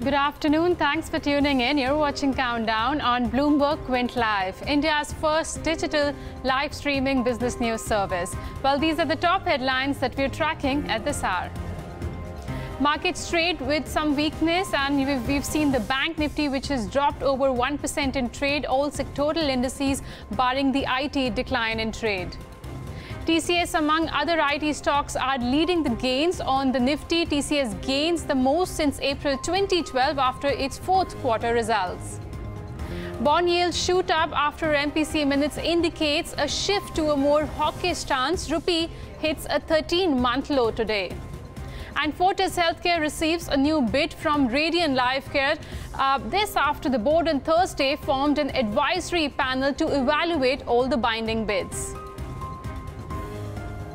Good afternoon. Thanks for tuning in. You're watching Countdown on Bloomberg Quint Live, India's first digital live streaming business news service. Well, these are the top headlines that we're tracking at this hour. Markets trade with some weakness, and we've seen the Bank Nifty, which has dropped over 1% in trade. All sectoral indices barring the IT decline in trade. TCS, among other IT stocks, are leading the gains on the Nifty. TCS gains the most since April 2012 after its fourth quarter results. Bond yields shoot up after MPC minutes indicates a shift to a more hawkish stance. Rupee hits a 13-month low today. And Fortis Healthcare receives a new bid from Radian Lifecare. This after the board on Thursday formed an advisory panel to evaluate all the binding bids.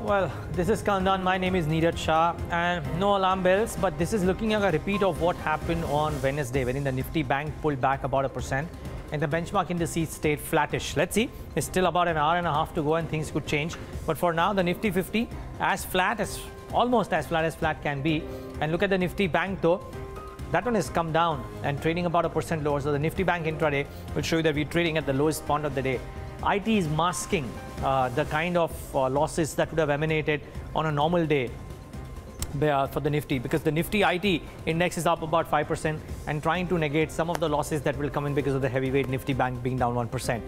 Well, this is Countdown. My name is Neeraj Shah, and no alarm bells, but this is looking at a repeat of what happened on Wednesday, when the Nifty Bank pulled back about 1% and the benchmark indices stayed flattish. Let's see, it's still about an hour and a half to go and things could change. But for now, the Nifty 50 almost as flat can be. And look at the Nifty Bank though. That one has come down and trading about 1% lower. So the Nifty Bank intraday will show you that we're trading at the lowest point of the day. IT is masking the kind of losses that would have emanated on a normal day for the Nifty, because the Nifty IT index is up about 5% and trying to negate some of the losses that will come in because of the heavyweight Nifty Bank being down 1%.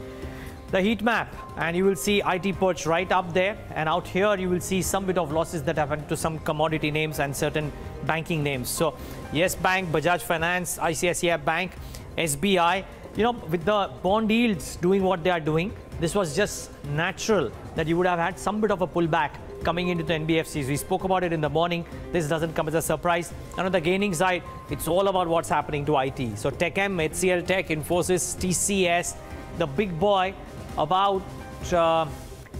The heat map, and you will see IT perch right up there, and out here you will see some bit of losses that happened to some commodity names and certain banking names. So Yes Bank, Bajaj Finance, ICICI Bank, SBI, with the bond yields doing what they are doing, this was just natural that you would have had some bit of a pullback coming into the NBFCs. We spoke about it in the morning. This doesn't come as a surprise. And on the gaining side, it's all about what's happening to IT. So TechM, HCL Tech, Infosys, TCS, the big boy, about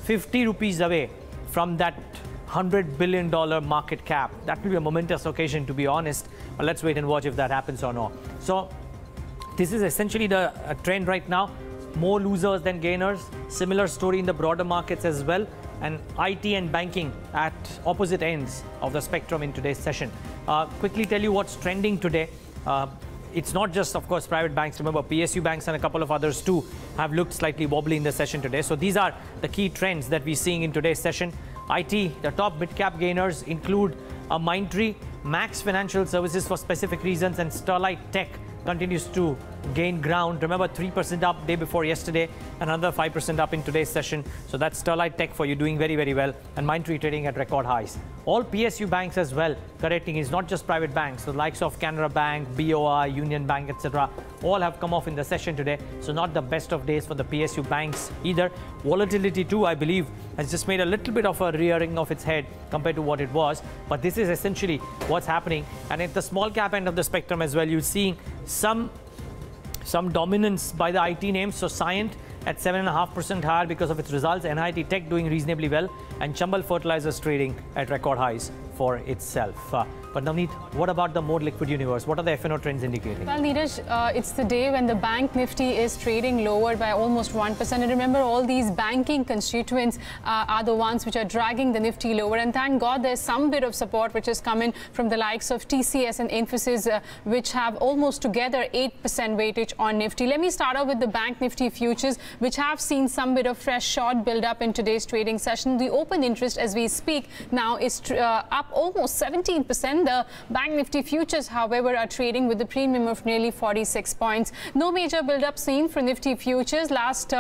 50 rupees away from that $100 billion market cap. That will be a momentous occasion, to be honest. But let's wait and watch if that happens or not. So this is essentially the trend right now. More losers than gainers. Similar story in the broader markets as well. And IT and banking at opposite ends of the spectrum in today's session. Quickly tell you what's trending today. It's not just, of course, private banks. Remember, PSU banks and a couple of others too have looked slightly wobbly in the session today. So these are the key trends that we're seeing in today's session. IT, the top mid-cap gainers include Mindtree, Max Financial Services for specific reasons, and Sterlite Tech continues to gain ground. Remember, 3% up day before yesterday, another 5% up in today's session. So that's Sterlite Tech for you, doing very, very well. And Mindtree trading at record highs. All PSU banks as well correcting. Is not just private banks. The likes of Canara Bank, BOI, Union Bank, etc. all have come off in the session today. So not the best of days for the PSU banks either. Volatility too, I believe, has just made a little bit of a rearing of its head compared to what it was. But this is essentially what's happening. And at the small cap end of the spectrum as well, you're seeing some dominance by the IT names. So Cyient at 7.5% higher because of its results. NIT Tech doing reasonably well. And Chambal Fertilizers trading at record highs for itself. But Navneet, what about the more liquid universe? What are the FNO trends indicating? Well, Neeraj, it's the day when the Bank Nifty is trading lower by almost 1%. And remember, all these banking constituents are the ones which are dragging the Nifty lower. And thank God there's some bit of support which is coming from the likes of TCS and Infosys, which have almost together 8% weightage on Nifty. Let me start off with the Bank Nifty futures, which have seen some bit of fresh short build up in today's trading session. The open interest as we speak now is up almost 17%. The Bank Nifty futures, however, are trading with a premium of nearly 46 points. No major build-up seen for Nifty futures. Last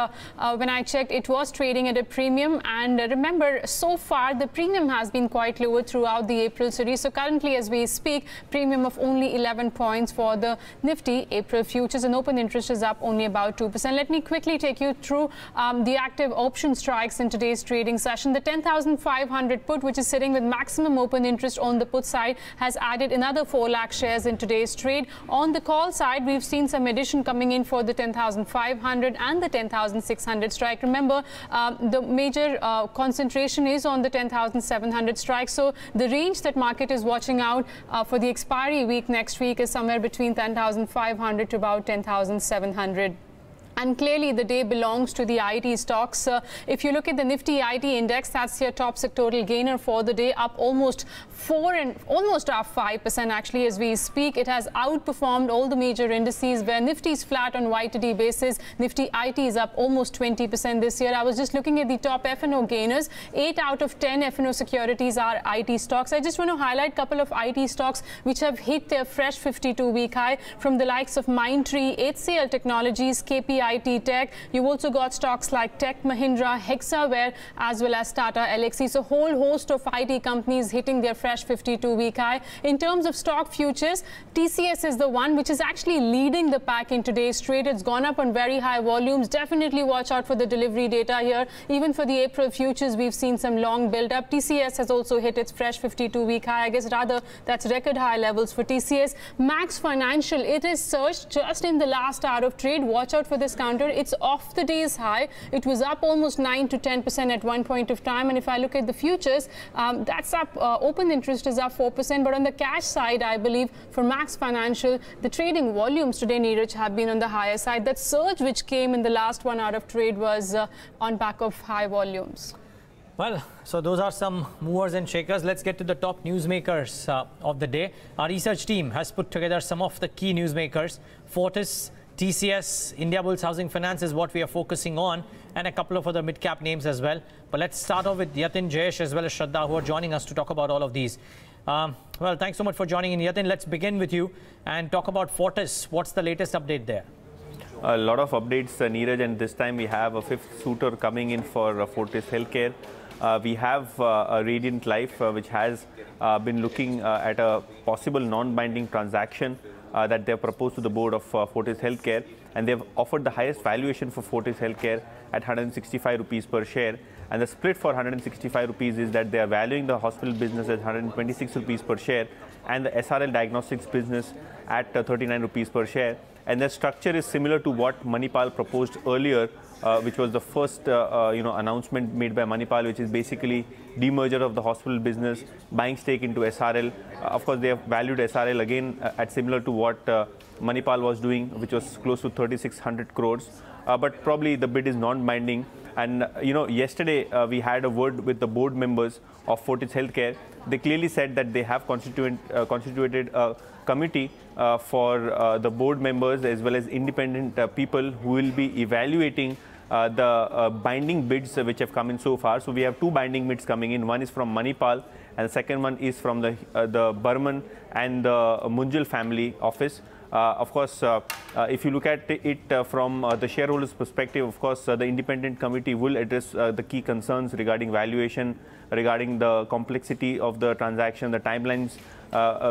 when I checked, it was trading at a premium. And remember, so far, the premium has been quite lower throughout the April series. So currently, as we speak, premium of only 11 points for the Nifty April futures. And open interest is up only about 2%. Let me quickly take you through the active option strikes in today's trading session. The 10,500 put, which is sitting with maximum open interest on the put side, has added another 4 lakh shares in today's trade. On the call side, we've seen some addition coming in for the 10,500 and the 10,600 strike. Remember, the major concentration is on the 10,700 strike. So the range that market is watching out for the expiry week next week is somewhere between 10,500 to about 10,700. And clearly, the day belongs to the IT stocks. If you look at the Nifty IT index, that's your top sectoral gainer for the day, up almost 5% actually as we speak. It has outperformed all the major indices, where Nifty is flat on YTD basis. Nifty IT is up almost 20% this year. I was just looking at the top F&O gainers. 8 out of 10 F&O securities are IT stocks. I just want to highlight a couple of IT stocks which have hit their fresh 52-week high, from the likes of Mindtree, HCL Technologies, KPIT Tech. You've also got stocks like Tech Mahindra, Hexaware, as well as Tata Elxsi. So whole host of IT companies hitting their fresh 52-week high. In terms of stock futures, TCS is the one which is actually leading the pack in today's trade. It's gone up on very high volumes. Definitely watch out for the delivery data here. Even for the April futures, we've seen some long build-up. TCS has also hit its fresh 52-week high. I guess rather that's record high levels for TCS. Max Financial, it is surged just in the last hour of trade. Watch out for this counter. It's off the day's high. It was up almost 9 to 10% at one point of time. And if I look at the futures, that's up. Open interest is up 4%. But on the cash side, I believe for Max Financial, the trading volumes today, Neeraj, have been on the higher side. That surge which came in the last 1 hour of trade was on back of high volumes. Well, so those are some movers and shakers. Let's get to the top newsmakers of the day. Our research team has put together some of the key newsmakers. Fortis, TCS, Indiabulls Housing Finance is what we are focusing on, and a couple of other mid-cap names as well. But let's start off with Yatin, Jayesh, as well as Shraddha, who are joining us to talk about all of these. Well, thanks so much for joining in. Yatin, let's begin with you and talk about Fortis. What's the latest update there? A lot of updates, Neeraj, and this time we have a fifth suitor coming in for Fortis Healthcare. We have a Radiant Life, which has been looking at a possible non-binding transaction that they have proposed to the board of Fortis Healthcare, and they've offered the highest valuation for Fortis Healthcare at 165 rupees per share. And the split for 165 rupees is that they are valuing the hospital business at 126 rupees per share and the SRL diagnostics business at 39 rupees per share. And the structure is similar to what Manipal proposed earlier, which was the first announcement made by Manipal, which is basically demerger of the hospital business, buying stake into SRL. Of course, they have valued SRL again at similar to what Manipal was doing, which was close to 3,600 crores. But probably the bid is non-binding. And yesterday we had a word with the board members of Fortis Healthcare. They clearly said that they have constituted a committee for the board members as well as independent people who will be evaluating the binding bids which have come in so far. So we have two binding bids coming in. One is from Manipal and the second one is from the Burman and the Munjal family office. Of course, if you look at it from the shareholders' perspective, of course, the independent committee will address the key concerns regarding valuation, regarding the complexity of the transaction, the timelines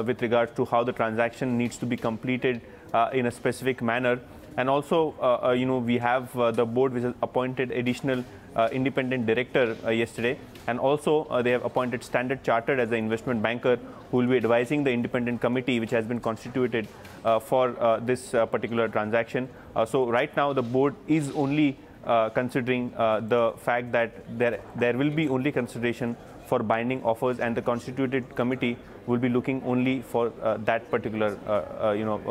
with regards to how the transaction needs to be completed in a specific manner. And also, we have the board which has appointed additional independent director yesterday. And also, they have appointed Standard Chartered as the investment banker who will be advising the independent committee which has been constituted for this particular transaction. So right now, the board is only considering the fact that there will be only consideration for binding offers, and the constituted committee will be looking only for that particular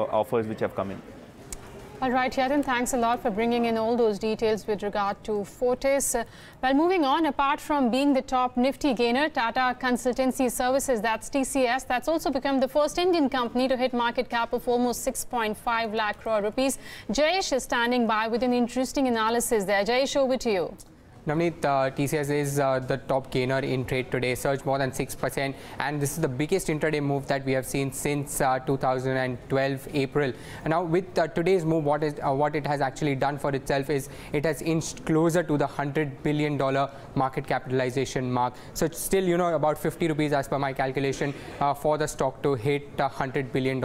offers which have come in. All right, Yatin, thanks a lot for bringing in all those details with regard to Fortis. Well, moving on, apart from being the top Nifty gainer, Tata Consultancy Services, that's TCS, that's also become the first Indian company to hit market cap of almost 6.5 lakh crore rupees. Jayesh is standing by with an interesting analysis there. Jayesh, over to you. Navneet, TCS is the top gainer in trade today, surged more than 6%, and this is the biggest intraday move that we have seen since 2012 April. And now with today's move, what it has actually done for itself is it has inched closer to the $100 billion market capitalization mark. So it's still, about 50 rupees as per my calculation for the stock to hit $100 billion.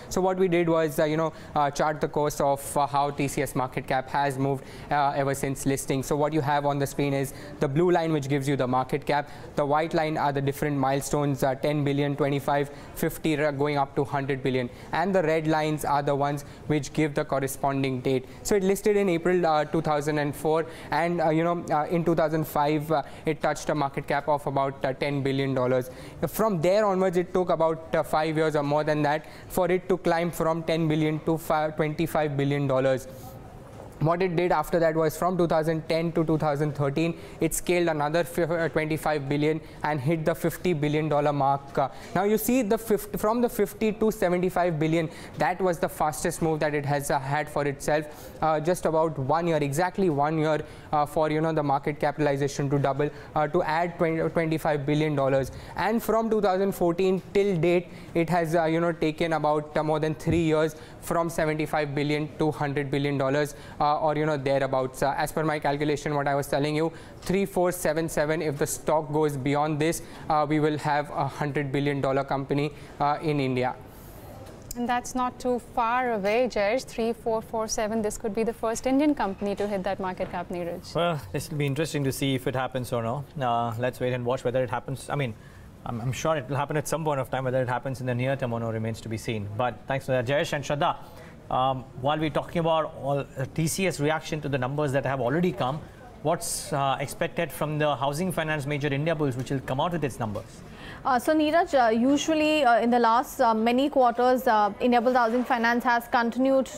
So what we did was, chart the course of how TCS market cap has moved ever since listing. So what you have on the screen is the blue line, which gives you the market cap. The white line are the different milestones, 10 billion, 25, 50, going up to 100 billion. And the red lines are the ones which give the corresponding date. So it listed in April 2004, and in 2005 it touched a market cap of about $10 billion. From there onwards, it took about 5 years or more than that for it to climb from 10 billion to $25 billion. what it did after that was from 2010 to 2013, it scaled another 25 billion and hit the $50 billion mark. Now you see from the 50 to 75 billion, that was the fastest move that it has had for itself. Just about 1 year, exactly 1 year for the market capitalization to double, to add $25 billion. And from 2014 till date, it has taken about more than 3 years from 75 billion to $100 billion. Or thereabouts. As per my calculation, what I was telling you, 3477, if the stock goes beyond this, we will have a $100 billion company in India. And that's not too far away, Jayesh. 3447, this could be the first Indian company to hit that market cap, Neeraj. Well, this will be interesting to see if it happens or no. Let's wait and watch whether it happens. I mean, I'm sure it will happen at some point of time. Whether it happens in the near term or no remains to be seen. But thanks for that, Jayesh and Shraddha. While we're talking about all TCS reaction to the numbers that have already come, what's expected from the housing finance major Indiabulls, which will come out with its numbers? So Neeraj, usually in the last many quarters, Indiabulls Housing Finance has continued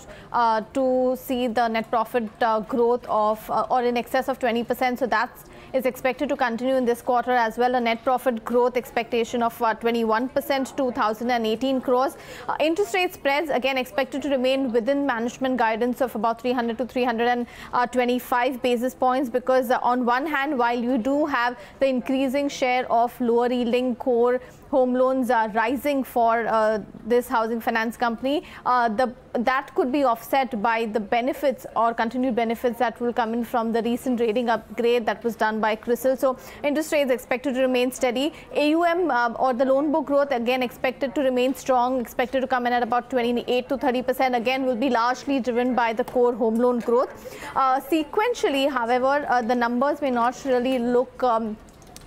to see the net profit growth of or in excess of 20%. So that's is expected to continue in this quarter as well. A net profit growth expectation of 21% to 1,018 crores. Interest rate spreads again expected to remain within management guidance of about 300 to 325 basis points, because on one hand, while you do have the increasing share of lower yielding core home loans rising for this housing finance company, that could be offset by the benefits or continued benefits that will come in from the recent rating upgrade that was done by CRISIL. So interest rates expected to remain steady. AUM or the loan book growth again expected to remain strong, expected to come in at about 28 to 30%. Again, will be largely driven by the core home loan growth. Sequentially, however, the numbers may not really look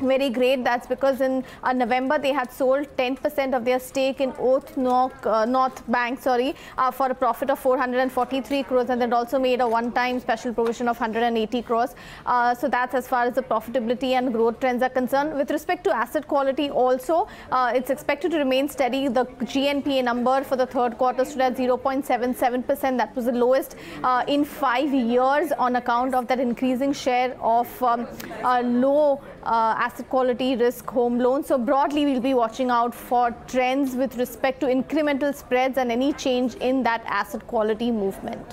very great. That's because in November they had sold 10% of their stake in Oath North Bank, for a profit of 443 crores, and then also made a one-time special provision of 180 crores. So that's as far as the profitability and growth trends are concerned. With respect to asset quality also, it's expected to remain steady. The GNPA number for the third quarter stood at 0.77%. That was the lowest in 5 years on account of that increasing share of low asset quality risk home loans. So broadly, we'll be watching out for trends with respect to incremental spreads and any change in that asset quality movement.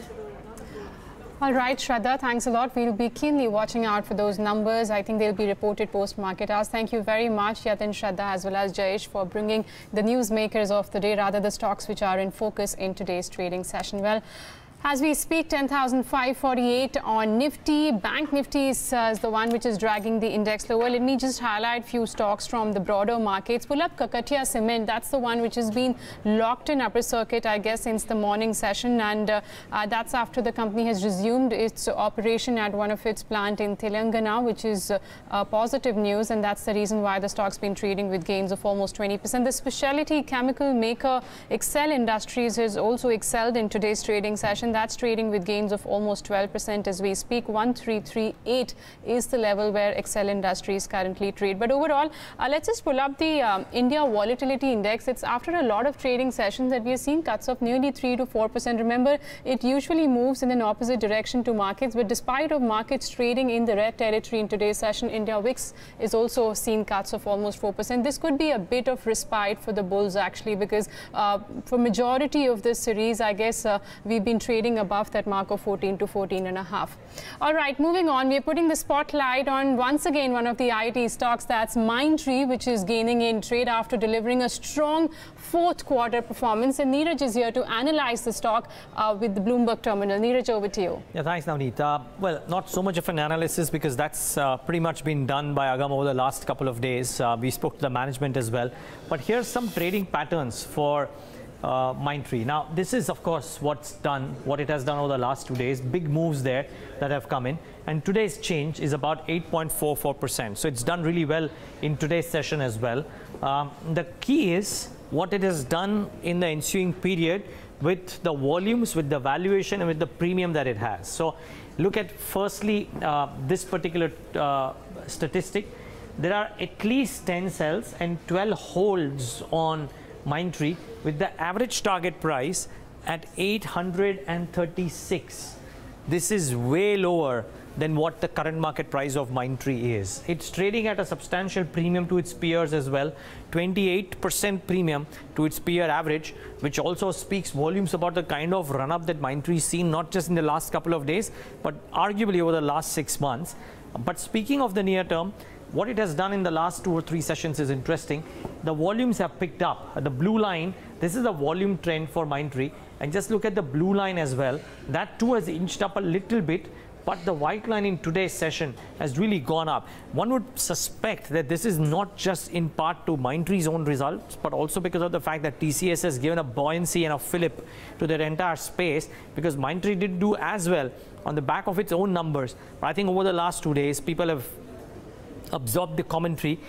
All right, Shraddha, thanks a lot. We'll be keenly watching out for those numbers. I think they'll be reported post-market hours. Thank you very much, Yatin, Shraddha, as well as Jayesh, for bringing the newsmakers of the day, rather the stocks which are in focus in today's trading session. Well, as we speak, 10,548 on Nifty. Bank Nifty is the one which is dragging the index lower. Let me just highlight few stocks from the broader markets. Pull up Kakatiya Cement. That's the one which has been locked in upper circuit, I guess, since the morning session. And that's after the company has resumed its operation at one of its plant in Telangana, which is positive news. And that's the reason why the stock's been trading with gains of almost 20%. The specialty chemical maker Excel Industries has also excelled in today's trading session. That's trading with gains of almost 12% as we speak. 1338 is the level where Excel Industries currently trade. But overall, let's just pull up the India Volatility Index. It's after a lot of trading sessions that we are seeing cuts of nearly 3 to 4%. Remember, it usually moves in an opposite direction to markets. But despite of markets trading in the red territory in today's session, India VIX is also seeing cuts of almost 4%. This could be a bit of respite for the bulls, actually, because for majority of this series, I guess we've been trading above that mark of 14 to 14.5. All right, moving on, we're putting the spotlight on once again one of the IT stocks, that's Mindtree, which is gaining in trade after delivering a strong fourth quarter performance. And Neeraj is here to analyze the stock with the Bloomberg terminal. Neeraj, over to you. Yeah, thanks, Navneet. Well, not so much of an analysis because that's pretty much been done by Agam over the last couple of days. We spoke to the management as well. But here's some trading patterns for Mindtree. Now, this is, of course, what it has done over the last 2 days. Big moves there that have come in. And today's change is about 8.44%. So it's done really well in today's session as well. The key is what it has done in the ensuing period with the volumes, with the valuation, and with the premium that it has. So look at, firstly, this particular statistic. There are at least 10 sells and 12 holds on Mindtree, with the average target price at 836. this is way lower than what the current market price of Mindtree is. It's trading at a substantial premium to its peers as well, 28% premium to its peer average, which also speaks volumes about the kind of run-up that Mindtree's seen, not just in the last couple of days, but arguably over the last 6 months. But speaking of the near term, what it has done in the last 2 or 3 sessions is interesting. The volumes have picked up. The blue line, this is the volume trend for Mindtree. And just look at the blue line as well. That too has inched up a little bit. But the white line in today's session has really gone up. One would suspect that this is not just in part to Mindtree's own results, but also because of the fact that TCS has given a buoyancy and a fillip to their entire space, because Mindtree did do as well on the back of its own numbers. But I think over the last 2 days, people have absorbed the commentary,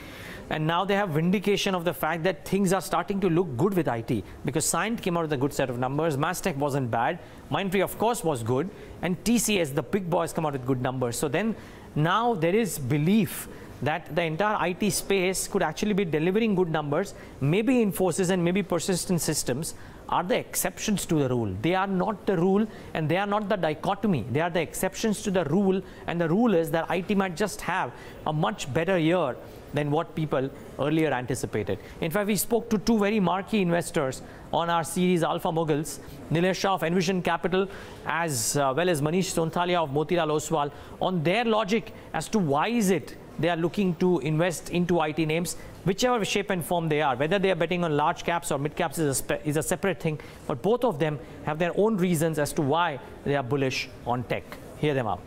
and now they have vindication of the fact that things are starting to look good with IT, because Cyient came out with a good set of numbers, Mastech wasn't bad, Mindtree of course was good, and TCS, the big boys, come out with good numbers. So then now there is belief that the entire IT space could actually be delivering good numbers. Maybe Infosys and maybe Persistent Systems are the exceptions to the rule. They are not the rule, and they are not the dichotomy. They are the exceptions to the rule, and the rule is that IT might just have a much better year than what people earlier anticipated. In fact, we spoke to 2 very marquee investors on our series Alpha Moguls, Nilesh Shah of Envision Capital, as well as Manish Sonthalia of Motilal Oswal, on their logic as to why is it they are looking to invest into IT names, whichever shape and form they are. Whether they are betting on large caps or mid caps is a separate thing, but both of them have their own reasons as to why they are bullish on tech. Hear them out.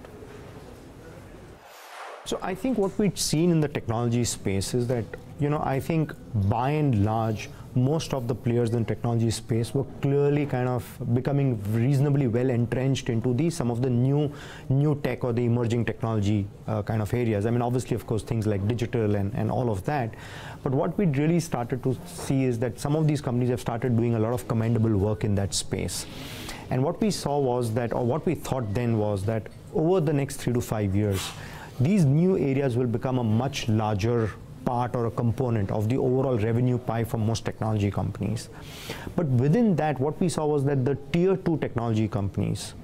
So I think what we've seen in the technology space is that, I think by and large, most of the players in the technology space were clearly kind of becoming reasonably well entrenched into some of the new tech or the emerging technology kind of areas. I mean, obviously, of course, things like digital and all of that. But what we really started to see is that some of these companies have started doing a lot of commendable work in that space. And what we saw was that, or what we thought then was that over the next 3 to 5 years, these new areas will become a much larger part or a component of the overall revenue pie for most technology companies. But within that, what we saw was that the tier 2 technology companies,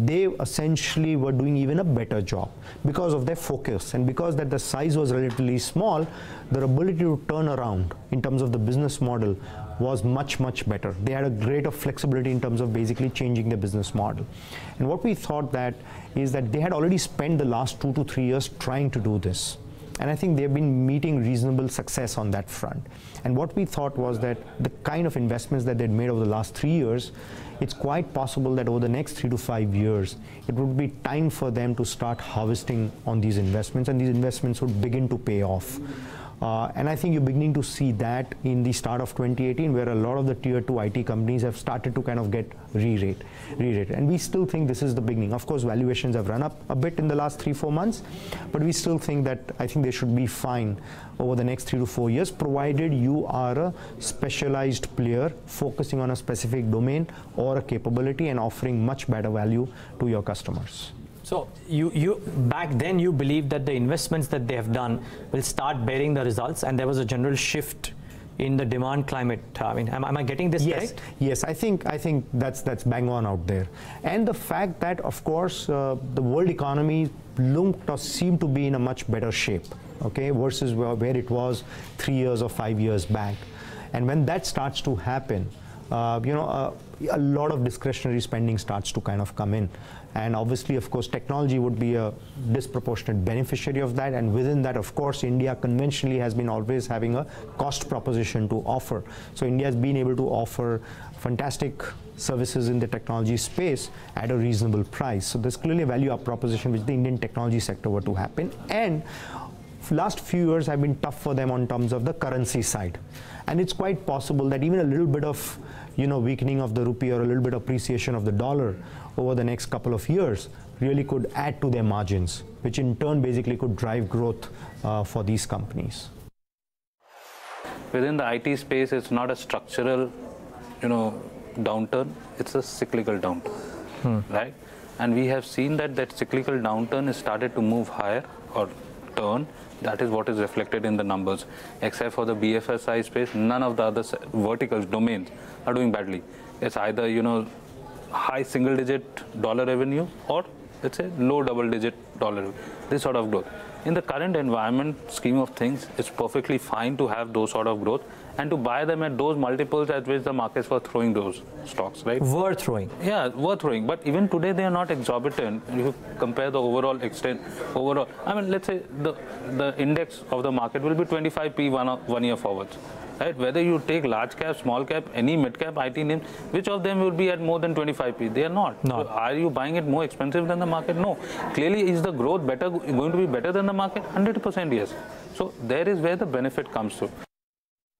they essentially were doing even a better job because of their focus, and because that the size was relatively small, their ability to turn around in terms of the business model was much better. They had a greater flexibility in terms of basically changing their business model. And what we thought that is that they had already spent the last 2 to 3 years trying to do this. And I think they've been meeting reasonable success on that front. And what we thought was that the kind of investments that they'd made over the last 3 years, it's quite possible that over the next 3 to 5 years, it would be time for them to start harvesting on these investments, and these investments would begin to pay off. And I think you're beginning to see that in the start of 2018, where a lot of the tier 2 IT companies have started to kind of get re-rated. And we still think this is the beginning. Of course, valuations have run up a bit in the last 3-4 months, but we still think that I think they should be fine over the next 3 to 4 years, provided you are a specialized player focusing on a specific domain or a capability and offering much better value to your customers. So you back then you believed that the investments that they have done will start bearing the results, and there was a general shift in the demand climate. I mean, am I getting this correct? Yes, I think that's bang on out there. And the fact that, of course, the world economy looked or seemed to be in a much better shape, okay, versus where it was 3 years or 5 years back. And when that starts to happen, a lot of discretionary spending starts to kind of come in. And obviously, of course, technology would be a disproportionate beneficiary of that. And within that, of course, India conventionally has been always having a cost proposition to offer. So India has been able to offer fantastic services in the technology space at a reasonable price. So there's clearly a value up proposition which the Indian technology sector were to happen. And last few years have been tough for them on terms of the currency side. And it's quite possible that even a little bit of weakening of the rupee or a little bit of appreciation of the dollar over the next couple of years really could add to their margins, which in turn basically could drive growth for these companies. Within the IT space, it's not a structural, downturn, it's a cyclical downturn, right? And we have seen that cyclical downturn has started to move higher or turn. That is what is reflected in the numbers. Except for the BFSI space, none of the other verticals, domains are doing badly. It's either, high single-digit dollar revenue or let's say low double-digit dollar, this sort of growth. In the current environment scheme of things, it's perfectly fine to have those sort of growth and to buy them at those multiples at which the markets were throwing those stocks, right? Were throwing. Yeah, were throwing. But even today, they are not exorbitant. If you compare the overall extent, I mean, let's say the index of the market will be 25p 1 year forwards. Right? Whether you take large cap, small cap, any mid cap IT names, which of them will be at more than 25p? They are not. No. So are you buying it more expensive than the market? No. Clearly, is the growth going to be better than the market? 100% yes. So there is where the benefit comes through.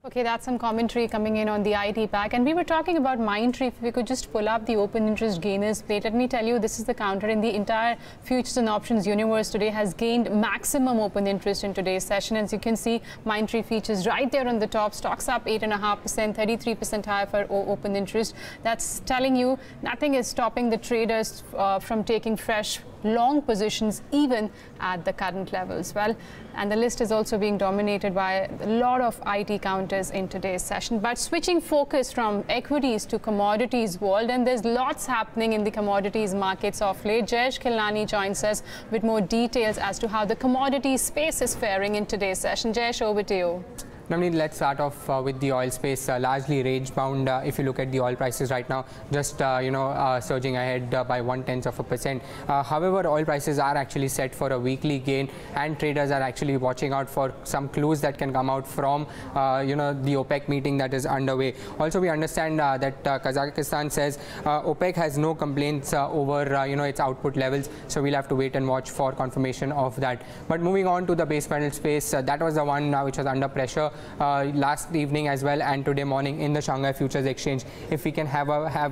Okay, that's some commentary coming in on the IT pack. And we were talking about Mindtree. If we could just pull up the open interest gainers plate. Let me tell you, this is the counter in the entire futures and options universe today has gained maximum open interest in today's session. As you can see, Mindtree features right there on the top. Stocks up 8.5%, 33% higher for open interest. That's telling you nothing is stopping the traders from taking fresh long positions even at the current levels. Well, and the list is also being dominated by a lot of IT counters in today's session. But switching focus from equities to commodities world, and there's lots happening in the commodities markets of late. Jayesh Khilnani joins us with more details as to how the commodities space is faring in today's session. Jayesh, over to you. Navneet, let's start off with the oil space, largely range-bound. If you look at the oil prices right now, just surging ahead by 0.1%. However, oil prices are actually set for a weekly gain, and traders are actually watching out for some clues that can come out from the OPEC meeting that is underway. Also, we understand that Kazakhstan says OPEC has no complaints over its output levels, so we'll have to wait and watch for confirmation of that. But moving on to the base metal space, that was the one which was under pressure last evening as well and today morning in the Shanghai Futures Exchange. If we can have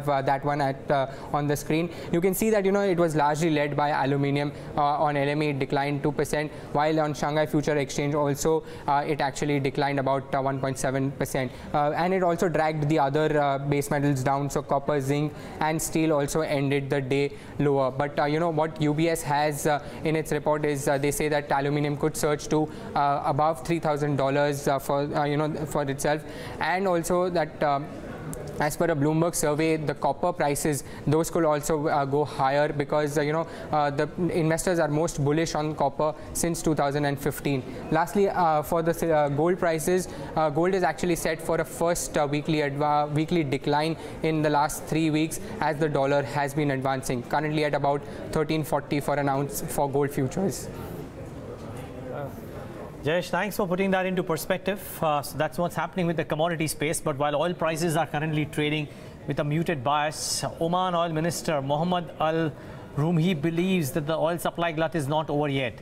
that one on the screen, you can see that it was largely led by aluminium. On LME it declined 2%, while on Shanghai Futures Exchange also it actually declined about 1.7%, and it also dragged the other base metals down. So copper, zinc and steel also ended the day lower. But what UBS has in its report is they say that aluminium could surge to above $3,000 for itself, and also that as per a Bloomberg survey, the copper prices, those could also go higher because the investors are most bullish on copper since 2015. Lastly, for the gold prices, gold is actually set for a first weekly decline in the last 3 weeks as the dollar has been advancing, currently at about 1340 for an ounce for gold futures. Jayesh, thanks for putting that into perspective. So that's what's happening with the commodity space. But while oil prices are currently trading with a muted bias, Oman Oil Minister Mohammed Al Rumhi believes that the oil supply glut is not over yet.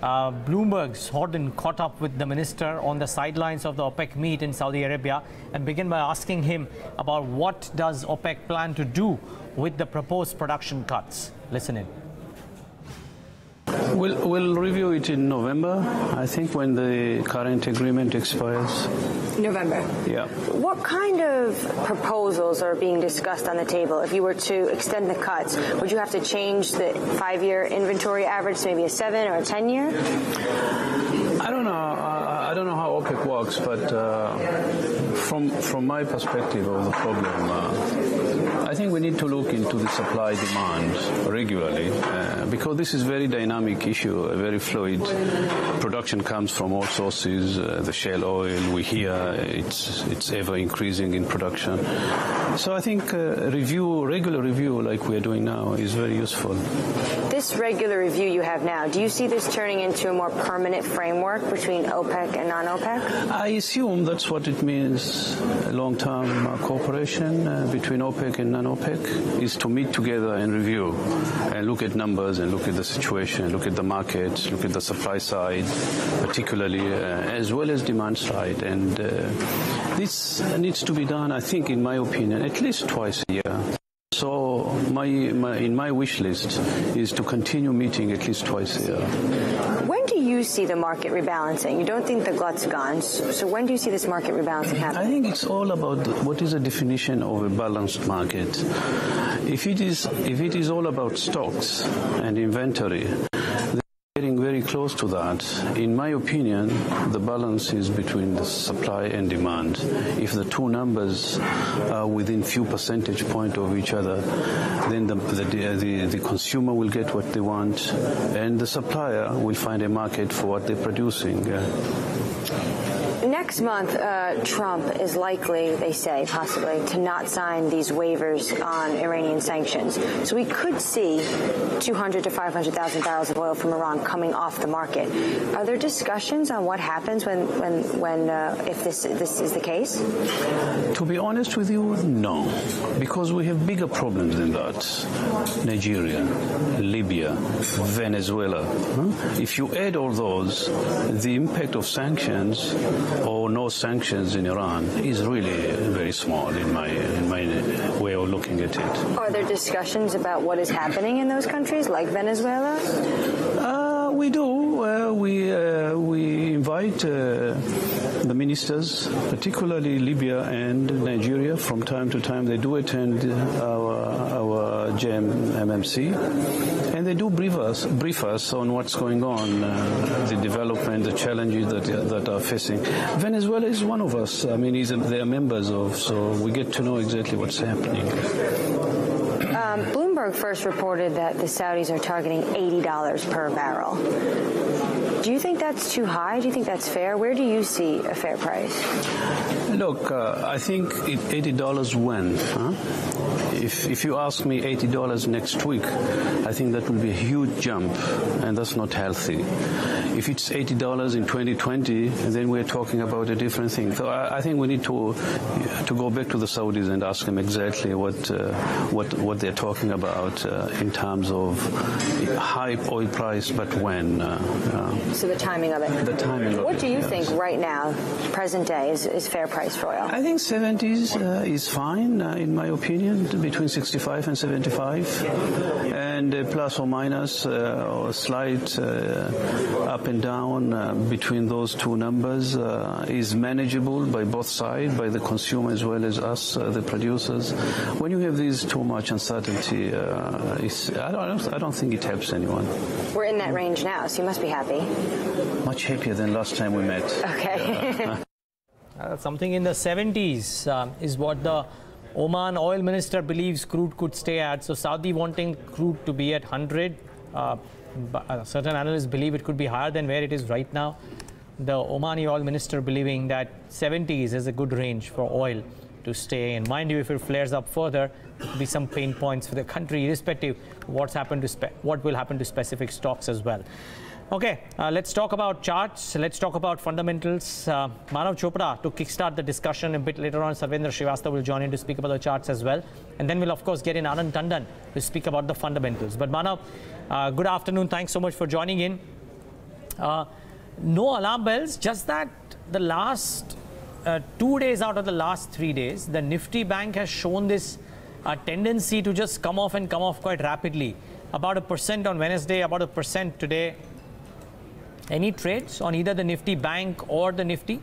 Bloomberg's Horden caught up with the minister on the sidelines of the OPEC meet in Saudi Arabia and began by asking him about what does OPEC plan to do with the proposed production cuts. Listen in. We'll review it in November, I think, when the current agreement expires. November? Yeah. What kind of proposals are being discussed on the table? If you were to extend the cuts, would you have to change the 5-year inventory average to maybe a 7 or a 10-year? I don't know. I don't know how OPEC works, but from my perspective of the problem, I think we need to look into the supply demand regularly because this is a very dynamic issue, a very fluid. Production comes from all sources. The shale oil, we hear it's ever increasing in production. So I think regular review like we're doing now is very useful. This regular review you have now, do you see this turning into a more permanent framework between OPEC and non-OPEC? I assume that's what it means. Long-term cooperation between OPEC and non-OPEC is to meet together and review and look at numbers and look at the situation, look at the markets, look at the supply side, particularly as well as demand side. And this needs to be done, I think, in my opinion, at least twice a year. So in my wish list is to continue meeting at least twice a year. When do you see the market rebalancing? You don't think the glut's gone, so when do you see this market rebalancing happening? I think it's all about what is the definition of a balanced market. If it is all about stocks and inventory, Getting very close to that. In my opinion, the balance is between the supply and demand. If the two numbers are within few percentage point of each other, then the consumer will get what they want, and the supplier will find a market for what they're producing. Next month, Trump is likely, they say, possibly, to not sign these waivers on Iranian sanctions. So we could see 200 to 500,000 barrels of oil from Iran coming off the market. Are there discussions on what happens if this is the case? To be honest with you, no, because we have bigger problems than that. Nigeria, Libya, Venezuela. If you add all those, the impact of sanctions or no sanctions in Iran is really very small in my way of looking at it. Are there discussions about what is happening in those countries, like Venezuela? We do. We invite the ministers, particularly Libya and Nigeria, from time to time. They do attend our GEM MMC, and they do brief us on what's going on, the development, the challenges that are facing. Venezuela is one of us. I mean, they are members of, so we get to know exactly what's happening. Bloomberg first reported that the Saudis are targeting $80 per barrel. Do you think that's too high? Do you think that's fair? Where do you see a fair price? Look, I think $80 when? If you ask me $80 next week, I think that will be a huge jump, and that's not healthy. If it's $80 in 2020, then we're talking about a different thing. So I think we need to go back to the Saudis and ask them exactly what they're talking about in terms of high oil price, but when. So the timing of it. The timing of it. What do you think right now, present day, is fair price for oil? I think 70s is fine, in my opinion, between 65 and 75, and plus or minus or slight up and down between those two numbers is manageable by both sides, by the consumer as well as us, the producers. When you have this too much uncertainty, I don't think it helps anyone. We're in that range now, so you must be happy. Much happier than last time we met. Okay. Something in the 70s is what the Oman oil minister believes crude could stay at. So Saudi wanting crude to be at 100. Certain analysts believe it could be higher than where it is right now. The Omani oil minister believing that 70s is a good range for oil to stay. And mind you, if it flares up further, there will be some pain points for the country, irrespective of what will happen to specific stocks as well. Okay, let's talk about charts. Let's talk about fundamentals. Manav Chopra to kickstart the discussion. A bit later on, Sarvendra Srivastava will join in to speak about the charts as well. And then we'll, of course, get in Anand Tandon to speak about the fundamentals. But Manav, good afternoon. Thanks so much for joining in. No alarm bells, just that the last 2 days out of the last 3 days, the Nifty bank has shown this tendency to just come off and come off quite rapidly. About 1% on Wednesday, about 1% today. Any trades on either the Nifty bank or the Nifty?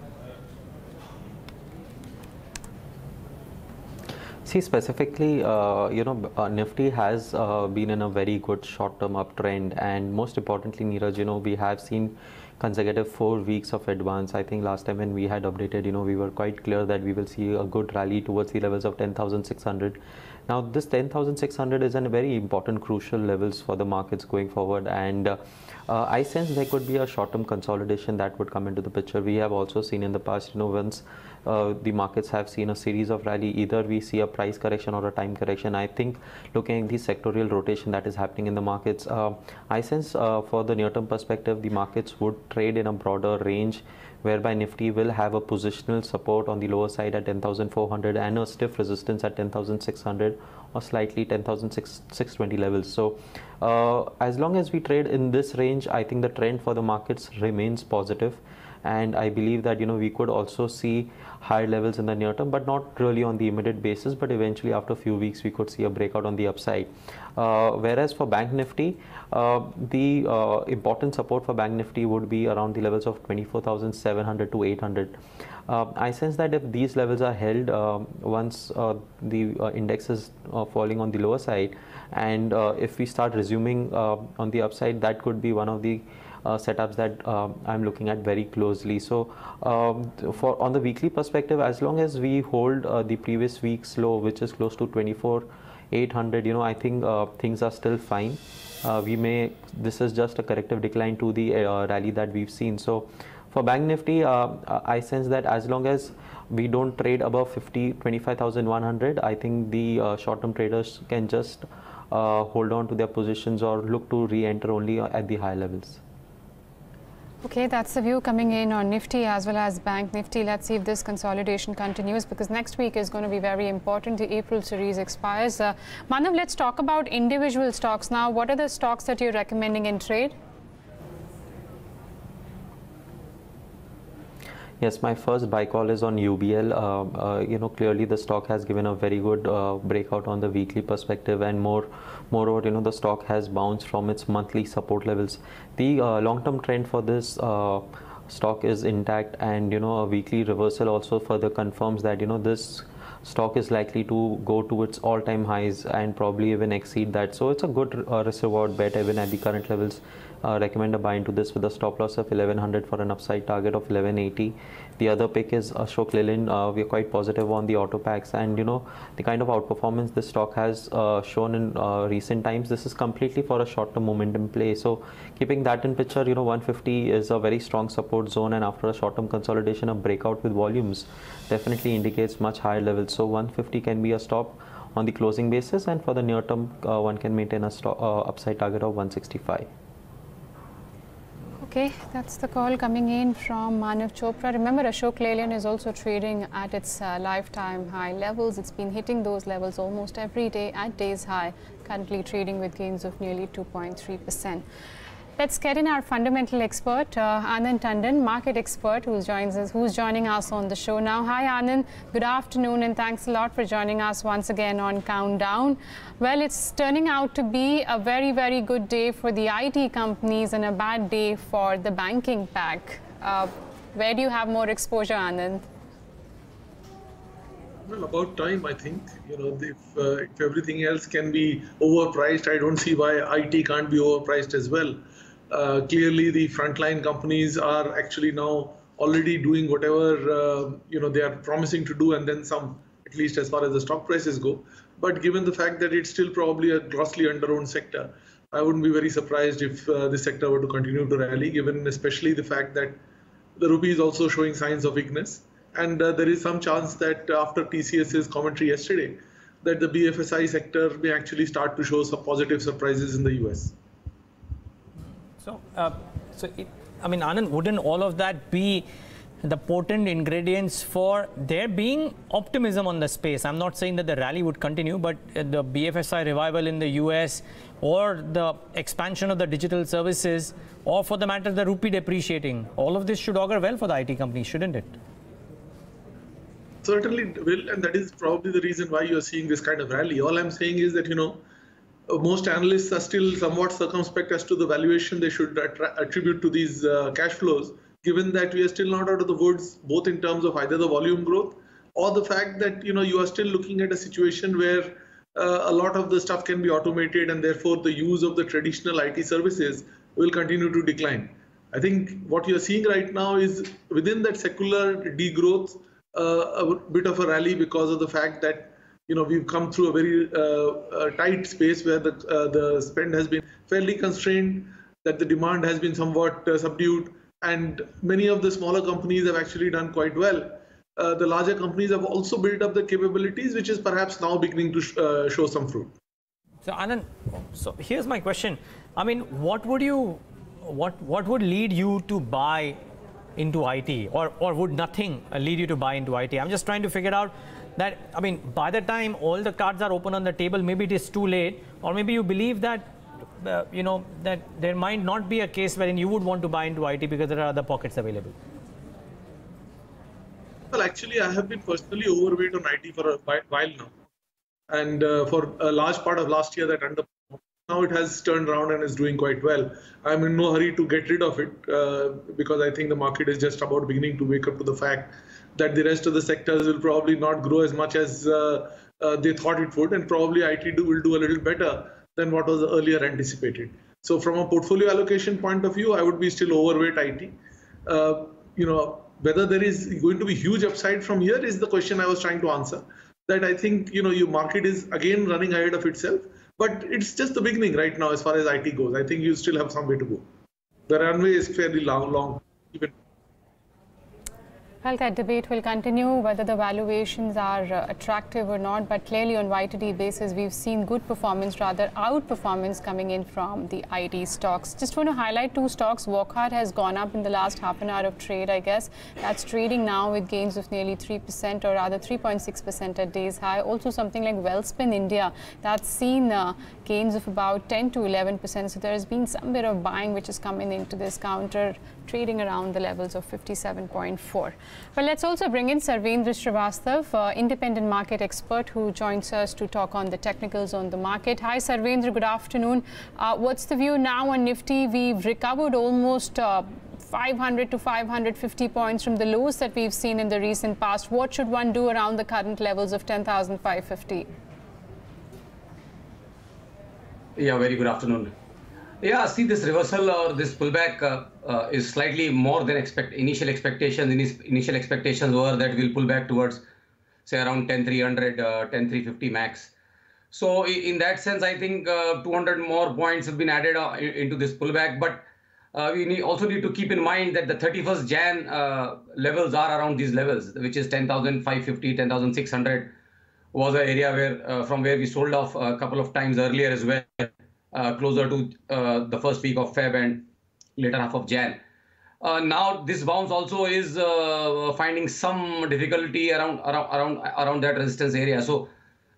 See, specifically, Nifty has been in a very good short-term uptrend, and most importantly, Neeraj, we have seen consecutive 4 weeks of advance. I think last time when we had updated, we were quite clear that we will see a good rally towards the levels of 10,600. Now, this 10,600 is a very important, crucial levels for the markets going forward, and I sense there could be a short-term consolidation that would come into the picture. We have also seen in the past, once the markets have seen a series of rally, either we see a price correction or a time correction. I think looking at the sectorial rotation that is happening in the markets, I sense for the near-term perspective, the markets would trade in a broader range, whereby Nifty will have a positional support on the lower side at 10,400 and a stiff resistance at 10,600 or slightly 10,620 levels. So as long as we trade in this range, I think the trend for the markets remains positive. and I believe that we could also see higher levels in the near term, but not really on the immediate basis, but eventually after a few weeks we could see a breakout on the upside. Whereas for Bank Nifty, the important support for Bank Nifty would be around the levels of 24,700 to 800. I sense that if these levels are held once the index is falling on the lower side, and if we start resuming on the upside, that could be one of the setups that I'm looking at very closely. So for on the weekly perspective, as long as we hold the previous week's low, which is close to 24,800, I think things are still fine. This is just a corrective decline to the rally that we've seen. So for Bank Nifty, I sense that as long as we don't trade above 25,100, I think the short-term traders can just hold on to their positions or look to re-enter only at the high levels. Okay, that's the view coming in on Nifty as well as Bank Nifty. Let's see if this consolidation continues, because next week is going to be very important. The April series expires. Manav, let's talk about individual stocks now. What are the stocks that you're recommending in trade? Yes, my first buy call is on UBL. Clearly the stock has given a very good breakout on the weekly perspective, and moreover, the stock has bounced from its monthly support levels. The long-term trend for this stock is intact, and a weekly reversal also further confirms that this stock is likely to go to its all-time highs and probably even exceed that. So it's a good risk-reward bet even at the current levels. Recommend a buy into this with a stop loss of 1100 for an upside target of 1180. The other pick is Ashok Leyland. We are quite positive on the auto packs, and the kind of outperformance this stock has shown in recent times. This is completely for a short-term momentum play. So keeping that in picture, 150 is a very strong support zone, and after a short-term consolidation, a breakout with volumes definitely indicates much higher levels. So 150 can be a stop on the closing basis, and for the near term, one can maintain a upside target of 165. Okay, that's the call coming in from Manav Chopra. Remember, Ashok Leyland is also trading at its lifetime high levels. It's been hitting those levels almost every day at day's high, currently trading with gains of nearly 2.3%. Let's get in our fundamental expert, Anand Tandon, market expert, who's joining us on the show now. Hi, Anand. Good afternoon, and thanks a lot for joining us once again on Countdown. Well, it's turning out to be a very, very good day for the IT companies and a bad day for the banking pack. Where do you have more exposure, Anand? Well, about time, I think. If everything else can be overpriced, I don't see why IT can't be overpriced as well. Clearly, the frontline companies are actually now already doing whatever they are promising to do, and then some, at least as far as the stock prices go. But given the fact that it's still probably a grossly under-owned sector, I wouldn't be very surprised if this sector were to continue to rally, given especially the fact that the rupee is also showing signs of weakness. And there is some chance that after TCS's commentary yesterday, that the BFSI sector may actually start to show some positive surprises in the US. So, Anand, wouldn't all of that be the potent ingredients for there being optimism on the space? I'm not saying that the rally would continue, but the BFSI revival in the US, or the expansion of the digital services, or for the matter, the rupee depreciating, all of this should augur well for the IT companies, shouldn't it? Certainly will, and that is probably the reason why you're seeing this kind of rally. All I'm saying is that, most analysts are still somewhat circumspect as to the valuation they should attribute to these cash flows, given that we are still not out of the woods, both in terms of either the volume growth or the fact that, you are still looking at a situation where a lot of the stuff can be automated, and therefore the use of the traditional IT services will continue to decline. I think what you're seeing right now is within that secular degrowth, a bit of a rally because of the fact that we've come through a very tight space where the spend has been fairly constrained, that the demand has been somewhat subdued, and many of the smaller companies have actually done quite well. The larger companies have also built up the capabilities, which is perhaps now beginning to show some fruit. So Anand, so here's my question. I mean, what would lead you to buy into IT, or would nothing lead you to buy into IT? I'm just trying to figure out that, I mean, by the time all the cards are open on the table, maybe it is too late, or maybe you believe that, that there might not be a case wherein you would want to buy into IT because there are other pockets available. Well, actually, I have been personally overweight on IT for a while now. And for a large part of last year that underperformed. Now it has turned around and is doing quite well. I'm in no hurry to get rid of it because I think the market is just about beginning to wake up to the fact that the rest of the sectors will probably not grow as much as they thought it would, and probably IT will do a little better than what was earlier anticipated. So from a portfolio allocation point of view, I would be still overweight IT. Whether there is going to be huge upside from here is the question I was trying to answer. That I think, your market is again running ahead of itself, but it's just the beginning right now as far as IT goes. I think you still have some way to go. The runway is fairly long, even. Well, that debate will continue whether the valuations are attractive or not, but clearly on YTD basis, we've seen good performance, rather outperformance coming in from the IT stocks. Just want to highlight two stocks. Wockhardt has gone up in the last half an hour of trade, I guess. That's trading now with gains of nearly 3% or rather 3.6% at day's high. Also something like Bata India, that's seen gains of about 10 to 11%. So there has been some bit of buying which is coming into this counter, trading around the levels of 57.4. Well, let's also bring in Sarvendra Srivastava, independent market expert who joins us to talk on the technicals on the market. Hi, Sarvendra. Good afternoon. What's the view now on Nifty? We've recovered almost 500 to 550 points from the lows that we've seen in the recent past. What should one do around the current levels of 10,550? Yeah, very good afternoon. Yeah, see, this reversal or this pullback is slightly more than initial expectations. Initial expectations were that we'll pull back towards, say, around 10,300, 10,350 max. So in that sense, I think 200 more points have been added into this pullback. But we also need to keep in mind that the 31st Jan levels are around these levels, which is 10,550, 10,600 was an area where from where we sold off a couple of times earlier as well. Closer to the first week of Feb and later half of Jan. Now this bounce also is finding some difficulty around that resistance area. So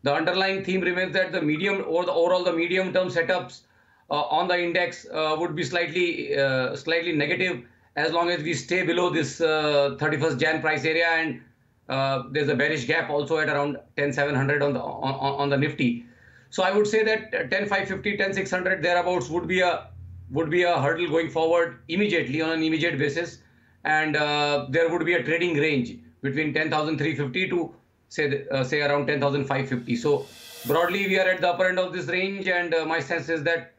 the underlying theme remains that the medium or the overall the medium term setups on the index would be slightly negative as long as we stay below this 31st Jan price area, and there's a bearish gap also at around 10,700 on the Nifty. So I would say that 10,550, 10,600 thereabouts would be a hurdle going forward immediately on an immediate basis, and there would be a trading range between 10,350 to say around 10,550. So broadly we are at the upper end of this range, and my sense is that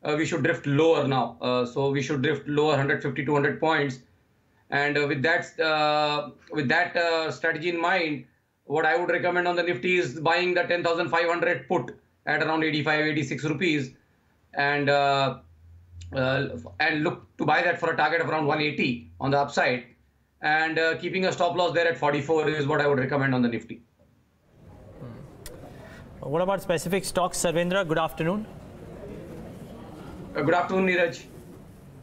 we should drift lower now. So we should drift lower 150 to 200 points, and with that strategy in mind, what I would recommend on the Nifty is buying the 10,500 put at around 85, 86 rupees, and look to buy that for a target of around 180 on the upside, and keeping a stop loss there at 44 is what I would recommend on the Nifty. What about specific stocks, Sarvendra? Good afternoon. Good afternoon, Neeraj.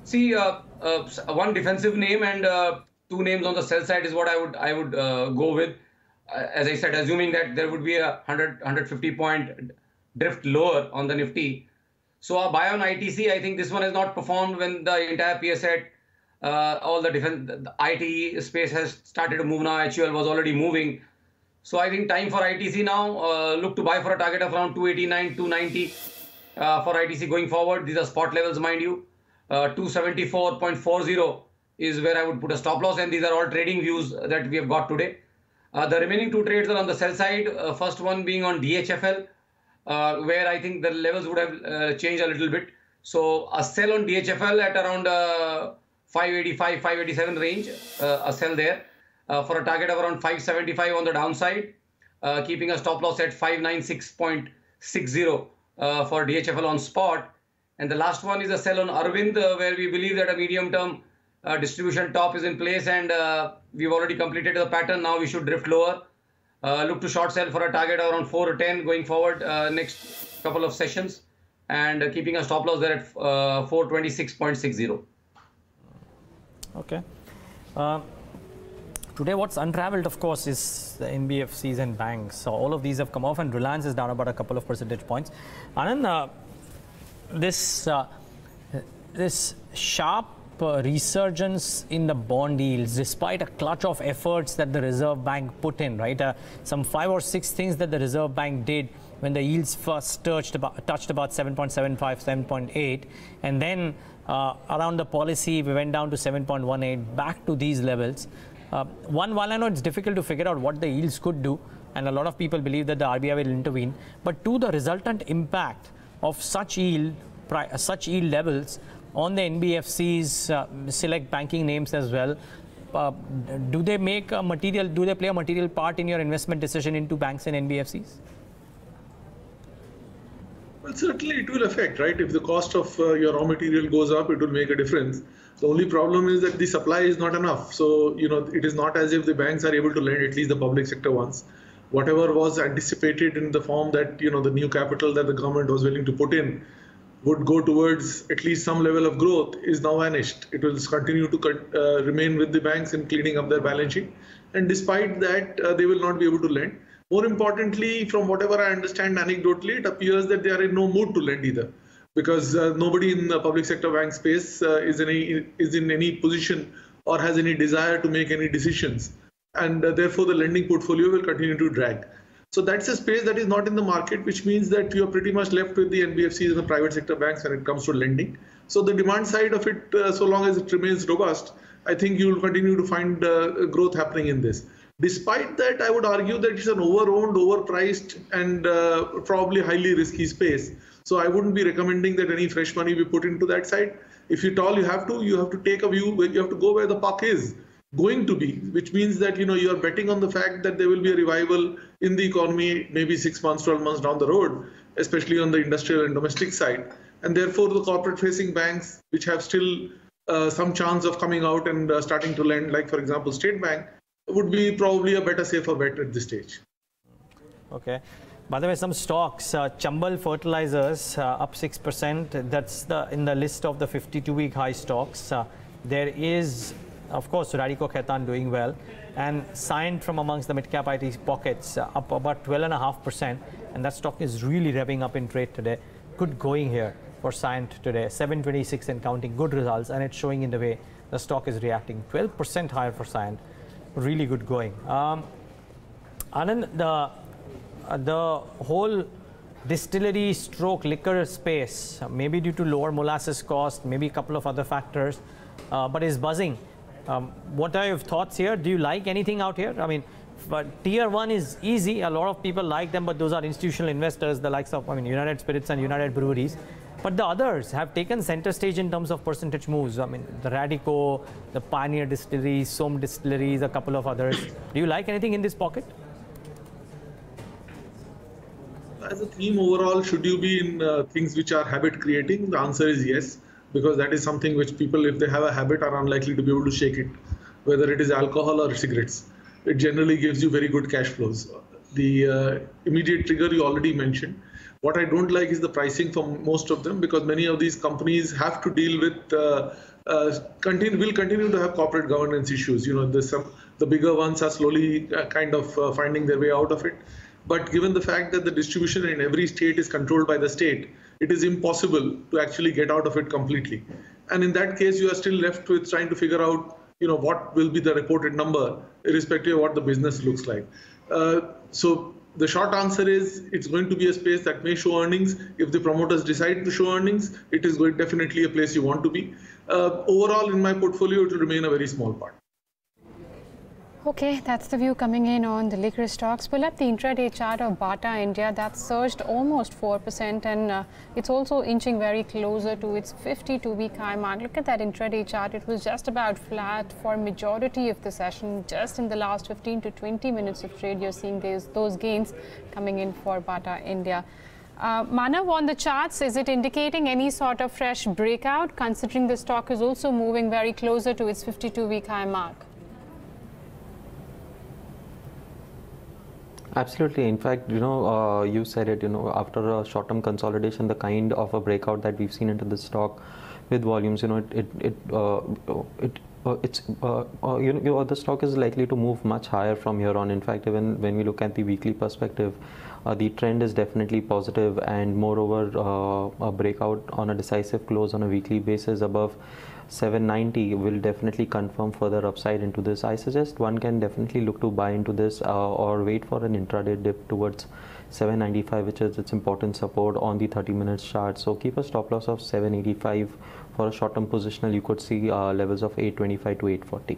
See, one defensive name and two names on the sell side is what I would go with. As I said, assuming that there would be a 150 point drift lower on the Nifty. So a buy on ITC, I think this one has not performed when the entire PS had all the IT space has started to move now. HUL was already moving. So I think time for ITC now. Look to buy for a target of around 289, 290 for ITC going forward. These are spot levels, mind you. 274.40 is where I would put a stop loss, and these are all trading views that we have got today. The remaining two trades are on the sell side. First one being on DHFL. Where I think the levels would have changed a little bit. So a sell on DHFL at around 585, 587 range, a sell there for a target of around 575 on the downside, keeping a stop loss at 596.60 for DHFL on spot. And the last one is a sell on Arvind, where we believe that a medium term distribution top is in place, and we've already completed the pattern. Now we should drift lower. Look to short sell for a target around 4 to 10 going forward next couple of sessions, and keeping a stop loss there at 426.60. Okay. Today what's unraveled, of course, is the NBFCs and banks. So all of these have come off, and Reliance is down about a couple of percentage points. Anand, this sharp resurgence in the bond yields despite a clutch of efforts that the Reserve Bank put in, right? Some 5 or 6 things that the Reserve Bank did when the yields first touched about 7.75, 7.8, and then around the policy we went down to 7.18, back to these levels. While I know it's difficult to figure out what the yields could do, and a lot of people believe that the RBI will intervene, but to the resultant impact of such yield levels on the NBFCs, select banking names as well, do they play a material part in your investment decision into banks and NBFCs? Well, certainly it will affect, right? If the cost of your raw material goes up, it will make a difference. The only problem is that the supply is not enough. So, it is not as if the banks are able to lend, at least the public sector ones. Whatever was anticipated in the form that, the new capital that the government was willing to put in would go towards at least some level of growth is now vanished. It will continue to remain with the banks in cleaning up their balance sheet. And despite that, they will not be able to lend. More importantly, from whatever I understand anecdotally, it appears that they are in no mood to lend either, because nobody in the public sector bank space is in any position or has any desire to make any decisions. And therefore, the lending portfolio will continue to drag. So that's a space that is not in the market, which means that you're pretty much left with the NBFCs and the private sector banks when it comes to lending. So the demand side of it, so long as it remains robust, I think you will continue to find growth happening in this. Despite that, I would argue that it's an over-owned, overpriced, and probably highly risky space. So I wouldn't be recommending that any fresh money be put into that side. If you have to take a view where you have to go where the puck is going to be, which means that you are betting on the fact that there will be a revival in the economy maybe 6 months, 12 months down the road, especially on the industrial and domestic side. And therefore, the corporate-facing banks, which have still some chance of coming out and starting to lend, like for example, State Bank, would be probably a better, safer bet at this stage. Okay. By the way, some stocks, Chambal Fertilizers up 6%. That's in the list of the 52-week high stocks. There is, of course, Radico Khaitan doing well, and Cyient from amongst the mid-cap IT pockets up about 12.5%, and that stock is really revving up in trade today. Good going here for Cyient today, 726 and counting, good results, and it's showing in the way the stock is reacting. 12% higher for Cyient, really good going. Anand, the whole distillery stroke liquor space, maybe due to lower molasses cost, maybe a couple of other factors, but is buzzing. What are your thoughts here? Do you like anything out here? I mean, tier 1 is easy. A lot of people like them, but those are institutional investors, the likes of United Spirits and United Breweries. But the others have taken center stage in terms of percentage moves. I mean, the Radico, the Pioneer Distilleries, Som Distilleries, a couple of others. Do you like anything in this pocket? As a theme overall, should you be in things which are habit creating? The answer is yes, because that is something which people, if they have a habit, are unlikely to be able to shake it, whether it is alcohol or cigarettes. It generally gives you very good cash flows. The immediate trigger you already mentioned. What I don't like is the pricing for most of them, because many of these companies have to deal with, will continue to have corporate governance issues. The bigger ones are slowly kind of finding their way out of it. But given the fact that the distribution in every state is controlled by the state, it is impossible to actually get out of it completely. And in that case, you are still left with trying to figure out, what will be the reported number, irrespective of what the business looks like. So the short answer is it's going to be a space that may show earnings. If the promoters decide to show earnings, it is definitely a place you want to be. Overall, in my portfolio, it will remain a very small part. Okay, that's the view coming in on the liquor stocks. Pull up the intraday chart of Bata India. That surged almost 4%, and it's also inching very closer to its 52-week high mark. Look at that intraday chart. It was just about flat for majority of the session. Just in the last 15 to 20 minutes of trade, you're seeing those gains coming in for Bata India. Manav, on the charts, is it indicating any sort of fresh breakout, considering the stock is also moving very closer to its 52-week high mark? Absolutely. In fact, you said it, after a short-term consolidation, the kind of a breakout that we've seen into the stock with volumes, the stock is likely to move much higher from here on. In fact, even when we look at the weekly perspective, the trend is definitely positive, and moreover, a breakout on a decisive close on a weekly basis above 790 will definitely confirm further upside into this. I suggest one can definitely look to buy into this or wait for an intraday dip towards 795, which is its important support on the 30 minutes chart. So keep a stop loss of 785 for a short-term positional. You could see levels of 825 to 840.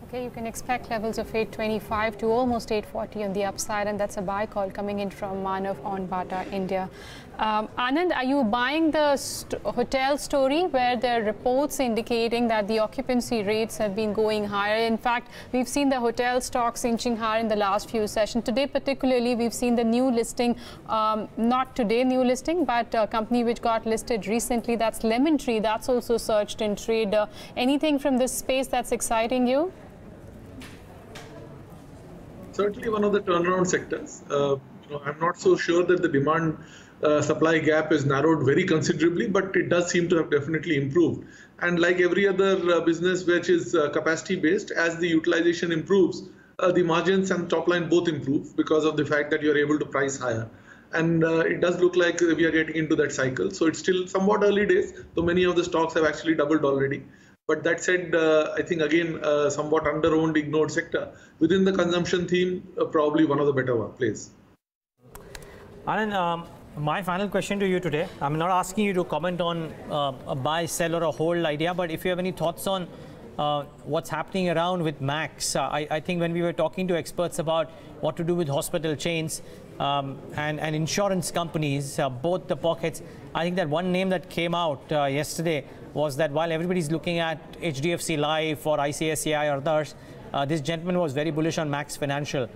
Okay, you can expect levels of 825 to almost 840 on the upside, and that's a buy call coming in from Manav on Bata India. Anand, are you buying the hotel story where there are reports indicating that the occupancy rates have been going higher? In fact, we've seen the hotel stocks inching higher in the last few sessions. Today particularly, we've seen the new listing, not today new listing, but a company which got listed recently, that's Mindtree, that's also surged in trade. Anything from this space that's exciting you? Certainly one of the turnaround sectors. I'm not so sure that the demand supply gap is narrowed very considerably, but it does seem to have definitely improved. And like every other business which is capacity based, as the utilization improves, the margins and top line both improve because of the fact that you're able to price higher. And it does look like we are getting into that cycle. So it's still somewhat early days, though many of the stocks have actually doubled already. But that said, I think again, somewhat under-owned, ignored sector. Within the consumption theme, probably one of the better plays. Anand, my final question to you today, I'm not asking you to comment on a buy, sell or a hold idea, but if you have any thoughts on what's happening around with Max. I think when we were talking to experts about what to do with hospital chains and insurance companies, both the pockets, I think that one name that came out yesterday was that while everybody's looking at HDFC Life or ICICI or others, this gentleman was very bullish on Max Financial.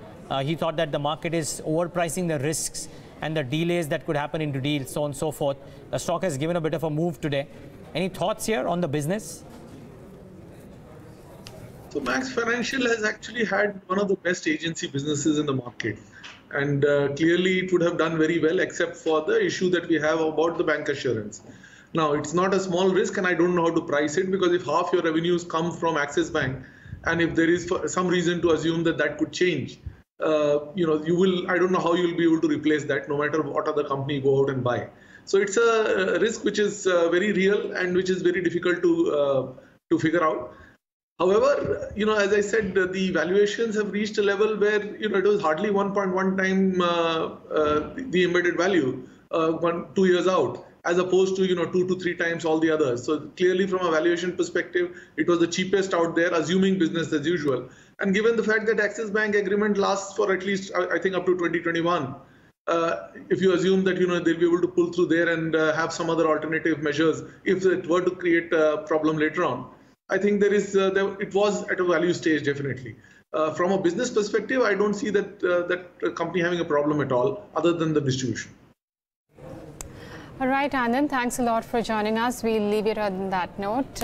He thought that the market is overpricing the risks and the delays that could happen into deals, so on and so forth. The stock has given a bit of a move today. Any thoughts here on the business? So Max Financial has actually had one of the best agency businesses in the market. And clearly it would have done very well except for the issue that we have about the bank assurance. Now, it's not a small risk and I don't know how to price it, because if half your revenues come from Axis Bank and if there is some reason to assume that that could change, I don't know how you'll be able to replace that no matter what other company go out and buy. So it's a risk which is very real and which is very difficult to figure out. However, as I said, the valuations have reached a level where, it was hardly 1.1 time the embedded value 2 years out, as opposed to, 2 to 3 times all the others. So clearly from a valuation perspective, it was the cheapest out there, assuming business as usual. And given the fact that Axis Bank agreement lasts for at least, I think, up to 2021, if you assume that, they'll be able to pull through there and have some other alternative measures, if it were to create a problem later on, I think it was at a value stage, definitely. From a business perspective, I don't see that company having a problem at all, other than the distribution. All right, Anand, thanks a lot for joining us. We'll leave it on that note.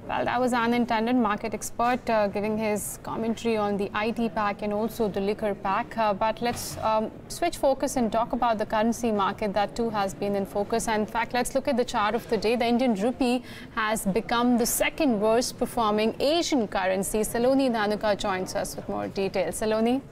Well, that was Anand Tandon, market expert, giving his commentary on the IT pack and also the liquor pack. But let's switch focus and talk about the currency market. That too has been in focus. And in fact, let's look at the chart of the day. The Indian rupee has become the second worst performing Asian currency. Saloni Dhanuka joins us with more details. Saloni?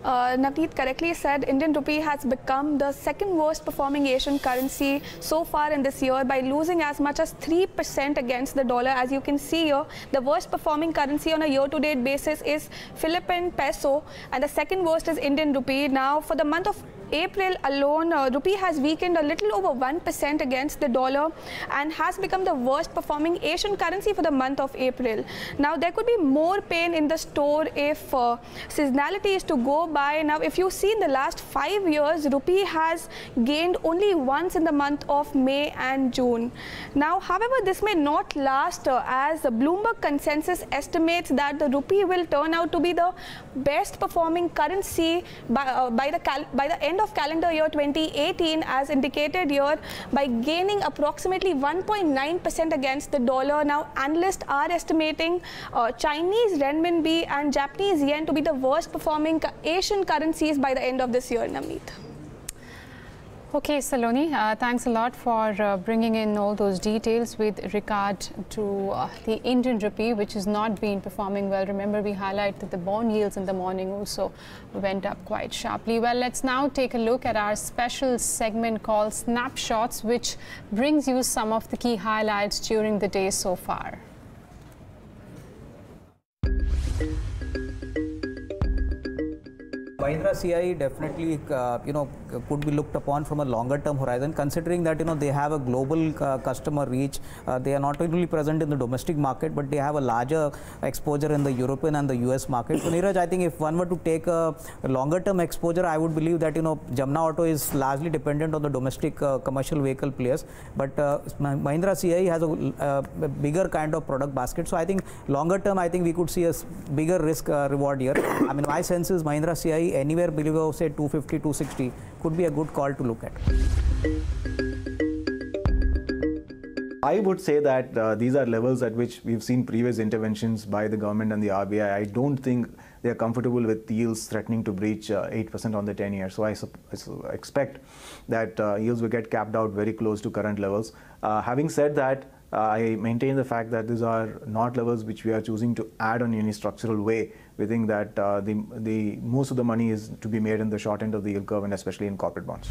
Navneet correctly said Indian rupee has become the second worst performing Asian currency so far in this year by losing as much as 3% against the dollar. As you can see here, the worst performing currency on a year-to-date basis is Philippine peso and the second worst is Indian rupee. Now, for the month of April alone, rupee has weakened a little over 1% against the dollar and has become the worst performing Asian currency for the month of April. Now, there could be more pain in the store if seasonality is to go by. Now, if you see in the last 5 years, rupee has gained only once in the month of May and June. Now, however, this may not last as the Bloomberg consensus estimates that the rupee will turn out to be the best performing currency by the end of calendar year 2018, as indicated here, by gaining approximately 1.9% against the dollar. Now, analysts are estimating Chinese renminbi and Japanese yen to be the worst performing Asian currencies by the end of this year, Navneet. Okay, Saloni, thanks a lot for bringing in all those details with regard to the Indian rupee, which has not been performing well. Remember, we highlighted that the bond yields in the morning also went up quite sharply. Well, let's now take a look at our special segment called Snapshots, which brings you some of the key highlights during the day so far. Mahindra CI definitely, could be looked upon from a longer-term horizon, considering that they have a global customer reach. They are not only present in the domestic market, but they have a larger exposure in the European and the US market. So, Neeraj, I think if one were to take a longer-term exposure, I would believe that Jamna Auto is largely dependent on the domestic commercial vehicle players. But Mahindra CI has a bigger kind of product basket. So, I think longer-term, I think we could see a bigger risk reward here. I mean, my sense is Mahindra CI anywhere below, say, 250, 260 could be a good call to look at. I would say that these are levels at which we've seen previous interventions by the government and the RBI. I don't think they are comfortable with yields threatening to breach 8% on the 10-year. So I expect that yields will get capped out very close to current levels. Having said that, I maintain the fact that these are not levels which we are choosing to add on in any structural way. We think that the most of the money is to be made in the short end of the yield curve, and especially in corporate bonds.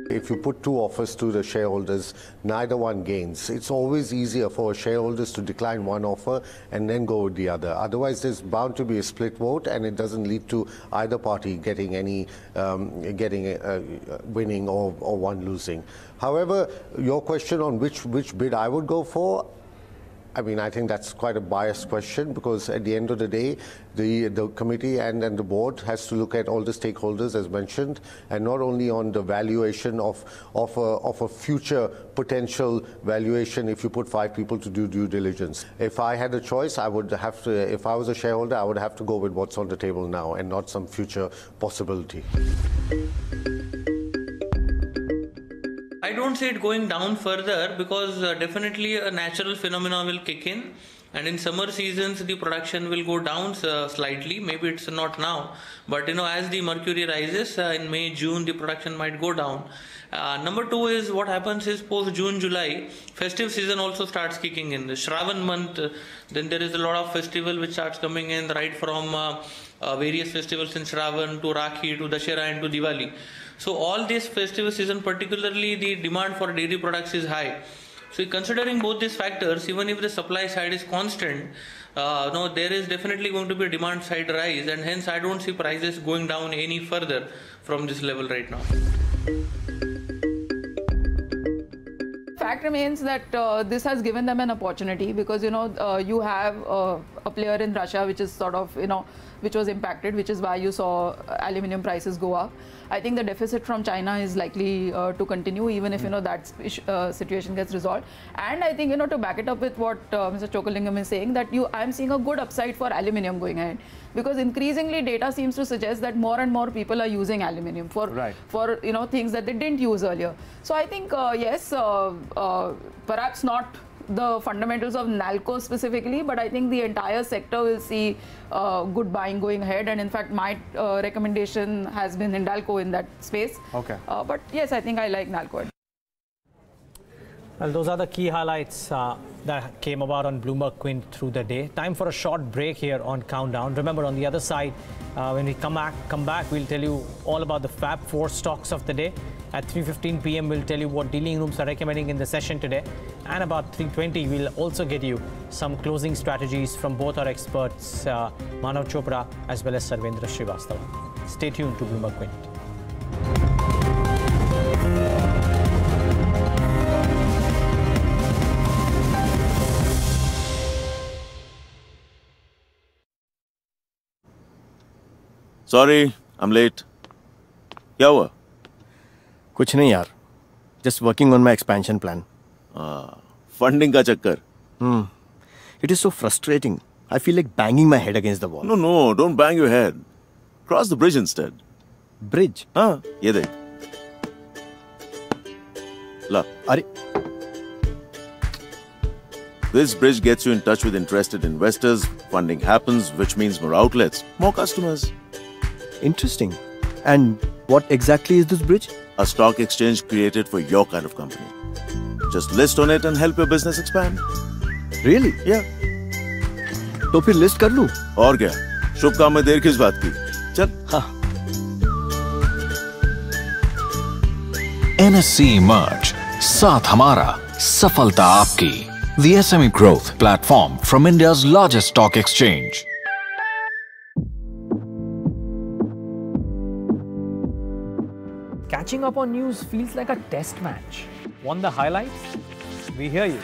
If you put two offers to the shareholders, neither one gains. It's always easier for shareholders to decline one offer and then go with the other. Otherwise, there's bound to be a split vote, and it doesn't lead to either party getting any winning or one losing. However, your question on which bid I would go for, I mean, I think that's quite a biased question, because at the end of the day, the committee and the board has to look at all the stakeholders, as mentioned, and not only on the valuation of a future potential valuation if you put 5 people to do due diligence. If I had a choice, I would have to, if I was a shareholder, I would have to go with what's on the table now and not some future possibility. I don't see it going down further, because definitely a natural phenomena will kick in, and in summer seasons the production will go down slightly. Maybe it's not now, but as the mercury rises in May, June, the production might go down. Number 2 is what happens is post June, July, festive season also starts kicking in. The Shravan month, then there is a lot of festival which starts coming in, right from various festivals in Shravan to Rakhi to Dashera and to Diwali. So all this festival season, particularly the demand for dairy products is high. So considering both these factors, even if the supply side is constant, there is definitely going to be a demand side rise, and hence I don't see prices going down any further from this level right now. Fact remains that this has given them an opportunity, because you have a player in Russia which is sort of which was impacted, which is why you saw aluminium prices go up. I think the deficit from China is likely to continue, even if that situation gets resolved. And I think to back it up with what Mr. Chokalingam is saying, that I'm seeing a good upside for aluminium going ahead, because increasingly data seems to suggest that more and more people are using aluminium for things that they didn't use earlier. So I think yes, perhaps not the fundamentals of Nalco specifically, but I think the entire sector will see good buying going ahead. And in fact, my recommendation has been Hindalco in that space. Okay. But yes, I think I like Nalco. Well, those are the key highlights that came about on Bloomberg Quint through the day. Time for a short break here on Countdown. Remember, on the other side, when we come back, we'll tell you all about the Fab 4 stocks of the day. At 3:15 p.m., we'll tell you what dealing rooms are recommending in the session today. And about 3:20, we'll also get you some closing strategies from both our experts, Manav Chopra as well as Sarvendra Srivastava. Stay tuned to Bloomberg Quint. Sorry, I'm late. क्या हुआ? कुछ नहीं यार, just working on my expansion plan. Funding का चक्कर. It is so frustrating. I feel like banging my head against the wall. No, don't bang your head. Cross the bridge instead. Bridge? हाँ, ये देख. ला. अरे. This bridge gets you in touch with interested investors. Funding happens, which means more outlets, more customers. Interesting. And what exactly is this bridge? A stock exchange created for your kind of company. Just list on it and help your business expand. Really? Yeah. तो फिर list कर लूं? और क्या? शुभ काम में देर किस बात की? चल. हाँ. NSE Emerge, साथ हमारा, सफलता आपकी. The SME Growth Platform from India's largest stock exchange. Catching up on news feels like a test match. Want the highlights? We hear you.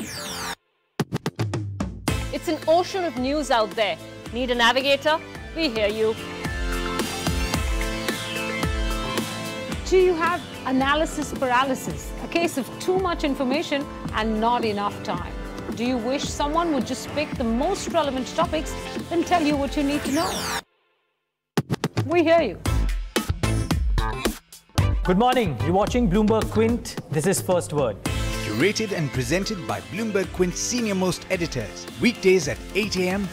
It's an ocean of news out there. Need a navigator? We hear you. Do you have analysis paralysis? A case of too much information and not enough time? Do you wish someone would just pick the most relevant topics and tell you what you need to know? We hear you. Good morning. You're watching Bloomberg Quint. This is First Word. Curated and presented by Bloomberg Quint's senior-most editors. Weekdays at 8 a.m.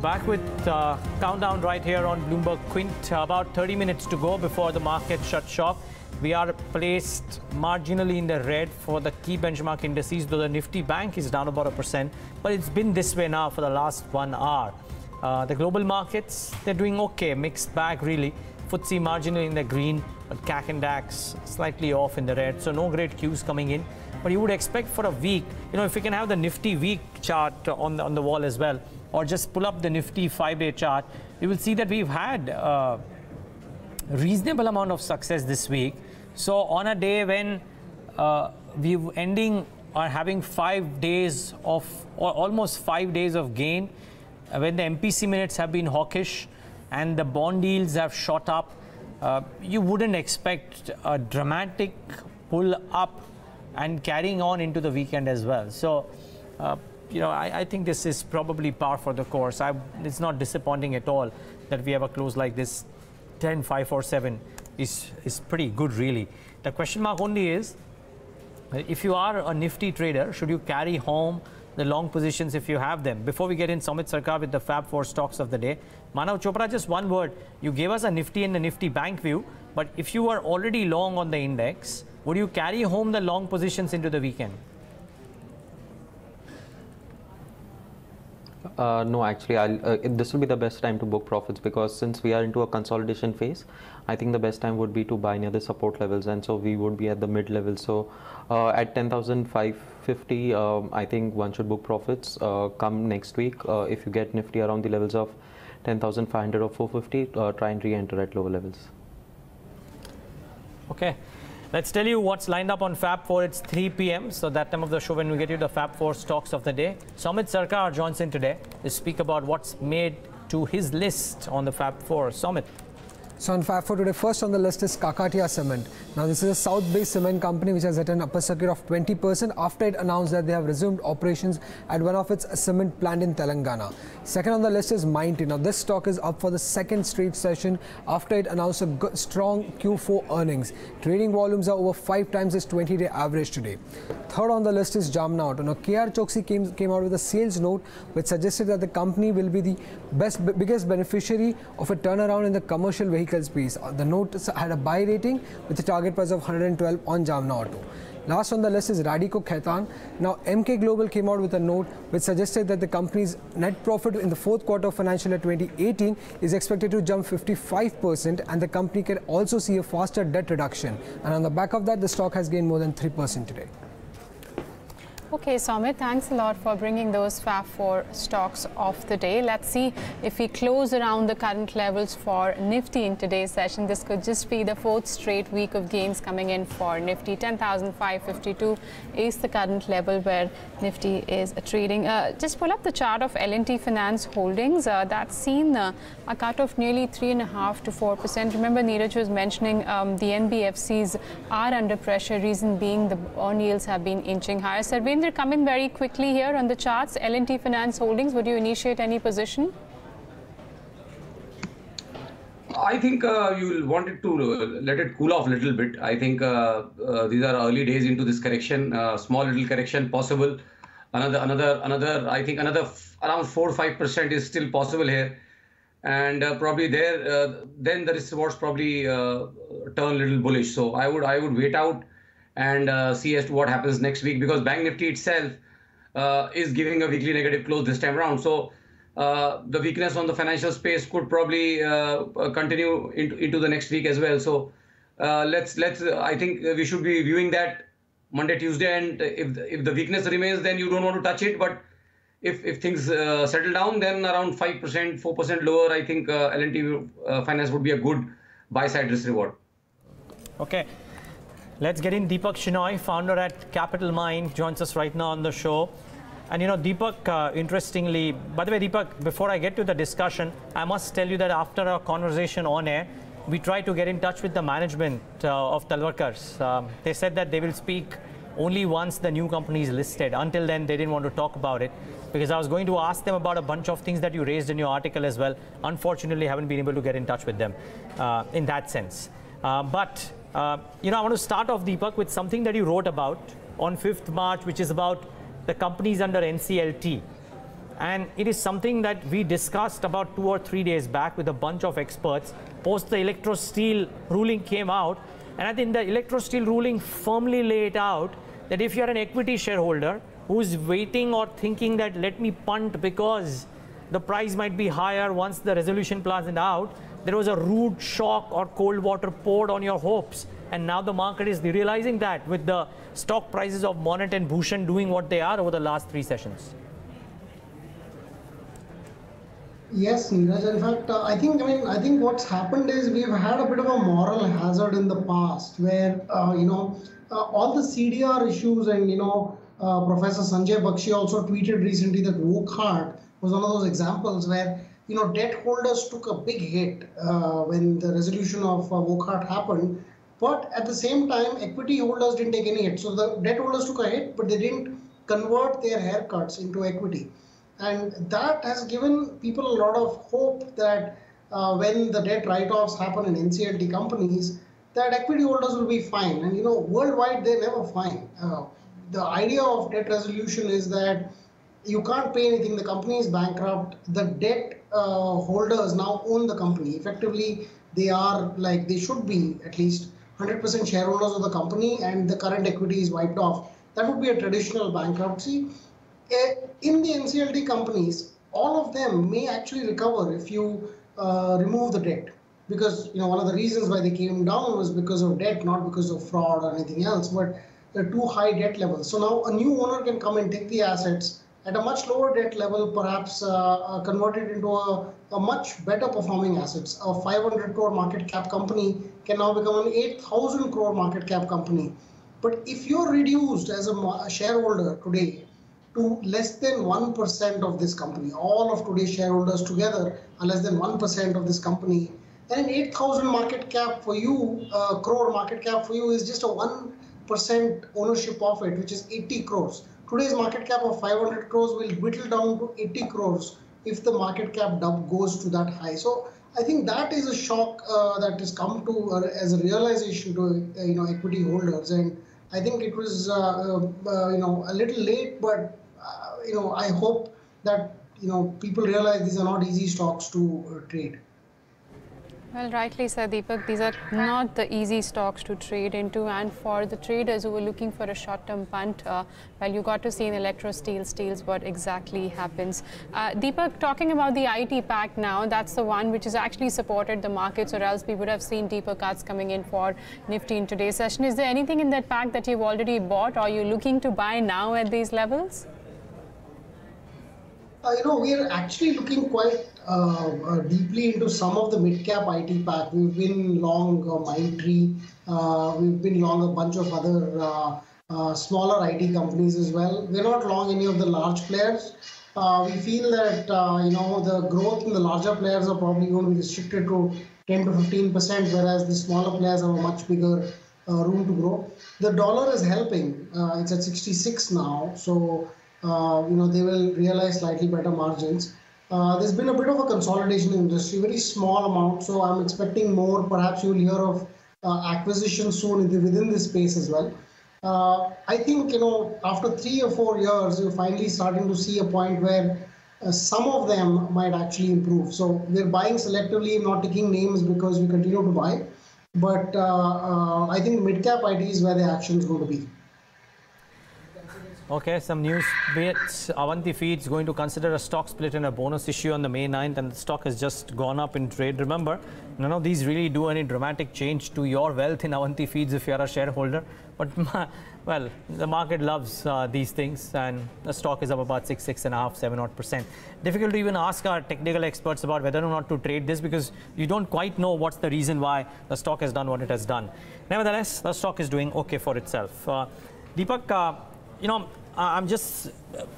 Back with countdown right here on Bloomberg Quint. About 30 minutes to go before the market shuts shop. We are placed marginally in the red for the key benchmark indices, though the Nifty Bank is down about 1%. But it's been this way now for the last 1 hour. The global markets, they're doing okay. Mixed bag, really. FTSE marginally in the green, but CAC and DAX slightly off in the red. So no great cues coming in. But you would expect for a week, if we can have the Nifty week chart on the wall as well, or just pull up the Nifty 5-day chart, you will see that we've had a reasonable amount of success this week. So on a day when we're ending or having 5 days of, or almost 5 days of gain, when the MPC minutes have been hawkish and the bond yields have shot up, you wouldn't expect a dramatic pull up and carrying on into the weekend as well. So, I think this is probably par for the course. It's not disappointing at all that we have a close like this. 10,547 is pretty good, really. The question mark only is, if you are a Nifty trader, should you carry home the long positions if you have them? Before we get in, Sumit Sarkar with the Fab 4 stocks of the day. Manav, Chopra, just one word. You gave us a Nifty and the Nifty Bank view, but if you are already long on the index, would you carry home the long positions into the weekend? No, actually, this will be the best time to book profits, because since we are into a consolidation phase, I think the best time would be to buy near the support levels, and so we would be at the mid level. So at 10,550, I think one should book profits. Come next week, if you get Nifty around the levels of 10,500 or 450, try and re-enter at lower levels. Okay. Let's tell you what's lined up on Fab 4. It's 3 p.m. So that time of the show when we get you the Fab 4 stocks of the day. Sumit Sarkar joins in today to speak about what's made to his list on the Fab 4. Sumit. So on Fab 4 today, first on the list is Kakatiya Cement. Now this is a south-based cement company which has hit an upper circuit of 20% after it announced that they have resumed operations at one of its cement plant in Telangana. Second on the list is Mindtree. Now this stock is up for the second straight session after it announced a good, strong Q4 earnings. Trading volumes are over 5 times its 20-day average today. Third on the list is Jamna Auto. Now KR Choksi came out with a sales note which suggested that the company will be the biggest beneficiary of a turnaround in the commercial vehicle space. The note had a buy rating with a target price of 112 on Jamna Auto. Last on the list is Radico Khaitan. Now MK Global came out with a note which suggested that the company's net profit in the fourth quarter of financial year 2018 is expected to jump 55%, and the company can also see a faster debt reduction. And on the back of that, the stock has gained more than 3% today. Okay, Soumit, thanks a lot for bringing those Fab 4 stocks of the day. Let's see if we close around the current levels for Nifty in today's session. This could just be the fourth straight week of gains coming in for Nifty. 10,552 is the current level where Nifty is trading. Just pull up the chart of L&T Finance Holdings. That's seen a cut of nearly 3.5 to 4%. Remember, Neeraj was mentioning the NBFCs are under pressure, reason being the bond yields have been inching higher. Sarvendra, come in very quickly here on the charts. L&T Finance Holdings, would you initiate any position? I think you'll want it to let it cool off a little bit. I think these are early days into this correction, small little correction possible. I think another around 4-5% is still possible here. And probably there, then the risk rewards probably turn a little bullish. So I would wait out and see as to what happens next week, because Bank Nifty itself is giving a weekly negative close this time around. So the weakness on the financial space could probably continue into the next week as well. So I think we should be viewing that Monday, Tuesday, and if the weakness remains, then you don't want to touch it. But if things settle down, then around 5%, 4% lower, I think L&T Finance would be a good buy-side risk reward. Okay. Let's get in Deepak Shenoy, founder at Capitalmind, joins us right now on the show. And you know, Deepak, interestingly, by the way, Deepak, before I get to the discussion, I must tell you that after our conversation on air, we tried to get in touch with the management of Talwakars. They said that they will speak only once the new company is listed. Until then, they didn't want to talk about it, because I was going to ask them about a bunch of things that you raised in your article as well. Unfortunately, I haven't been able to get in touch with them in that sense. You know, I want to start off, Deepak, with something that you wrote about on 5th March, which is about the companies under NCLT. And it is something that we discussed about 2 or 3 days back with a bunch of experts. Post the Electro Steel ruling came out. And I think the Electro Steel ruling firmly laid out that if you're an equity shareholder who's waiting or thinking that let me punt because the price might be higher once the resolution plan is out, there was a rude shock or cold water poured on your hopes. And now the market is realizing that with the stock prices of Monet and Bhushan doing what they are over the last 3 sessions. Yes, Neeraj. In fact, I think what's happened is we've had a bit of a moral hazard in the past where, all the CDR issues and, Professor Sanjay Bakshi also tweeted recently that Wokhart was one of those examples where, debt holders took a big hit when the resolution of Wokhart happened. But at the same time, equity holders didn't take any hit. So the debt holders took a hit, but they didn't convert their haircuts into equity. And that has given people a lot of hope that when the debt write-offs happen in NCLT companies, that equity holders will be fine. And worldwide, they're never fine. The idea of debt resolution is that you can't pay anything, the company is bankrupt, the debt holders now own the company. Effectively, they should be at least 100% shareholders of the company, and the current equity is wiped off. That would be a traditional bankruptcy. In the NCLT companies, all of them may actually recover if you remove the debt. Because one of the reasons why they came down was because of debt, not because of fraud or anything else, but they're too high debt levels. So now a new owner can come and take the assets at a much lower debt level, perhaps convert it into a much better performing assets. A 500 crore market cap company can now become an 8,000 crore market cap company. But if you're reduced as a shareholder today to less than 1% of this company, all of today's shareholders together are less than 1% of this company, then 8,000 market cap for you, crore market cap for you is just a 1% ownership of it, which is 80 crores. Today's market cap of 500 crores will whittle down to 80 crores if the market cap goes to that high. So I think that is a shock that has come to as a realization to equity holders, and I think it was a little late, but I hope that people realize these are not easy stocks to trade. Well, rightly said, Deepak. These are not the easy stocks to trade into, and for the traders who were looking for a short-term punt, well, you got to see in electro steels what exactly happens. Deepak, talking about the IT pack now, that's the one which has actually supported the markets, or else we would have seen deeper cuts coming in for Nifty in today's session. Is there anything in that pack that you've already bought, or are you looking to buy now at these levels? We are actually looking quite deeply into some of the mid-cap IT pack. We've been long Mindtree, we've been long a bunch of other smaller IT companies as well. We're not long any of the large players. We feel that the growth in the larger players are probably going to be restricted to 10 to 15%, whereas the smaller players have a much bigger room to grow. The dollar is helping. It's at 66 now, so they will realize slightly better margins. There's been a bit of a consolidation in the industry, very small amount, so I'm expecting more. Perhaps you'll hear of acquisitions soon within this space as well. I think, after 3 or 4 years, you're finally starting to see a point where some of them might actually improve. So we're buying selectively, not taking names because we continue to buy. But I think mid-cap IT is where the action is going to be. Okay, some news bits. Avanti Feeds going to consider a stock split and a bonus issue on the May 9th, and the stock has just gone up in trade. Remember, none of these really do any dramatic change to your wealth in Avanti Feeds if you are a shareholder. But, well, the market loves these things, and the stock is up about 6.5%, 7%. Difficult to even ask our technical experts about whether or not to trade this, because you don't quite know what's the reason why the stock has done what it has done. Nevertheless, the stock is doing okay for itself. Deepak, I'm just,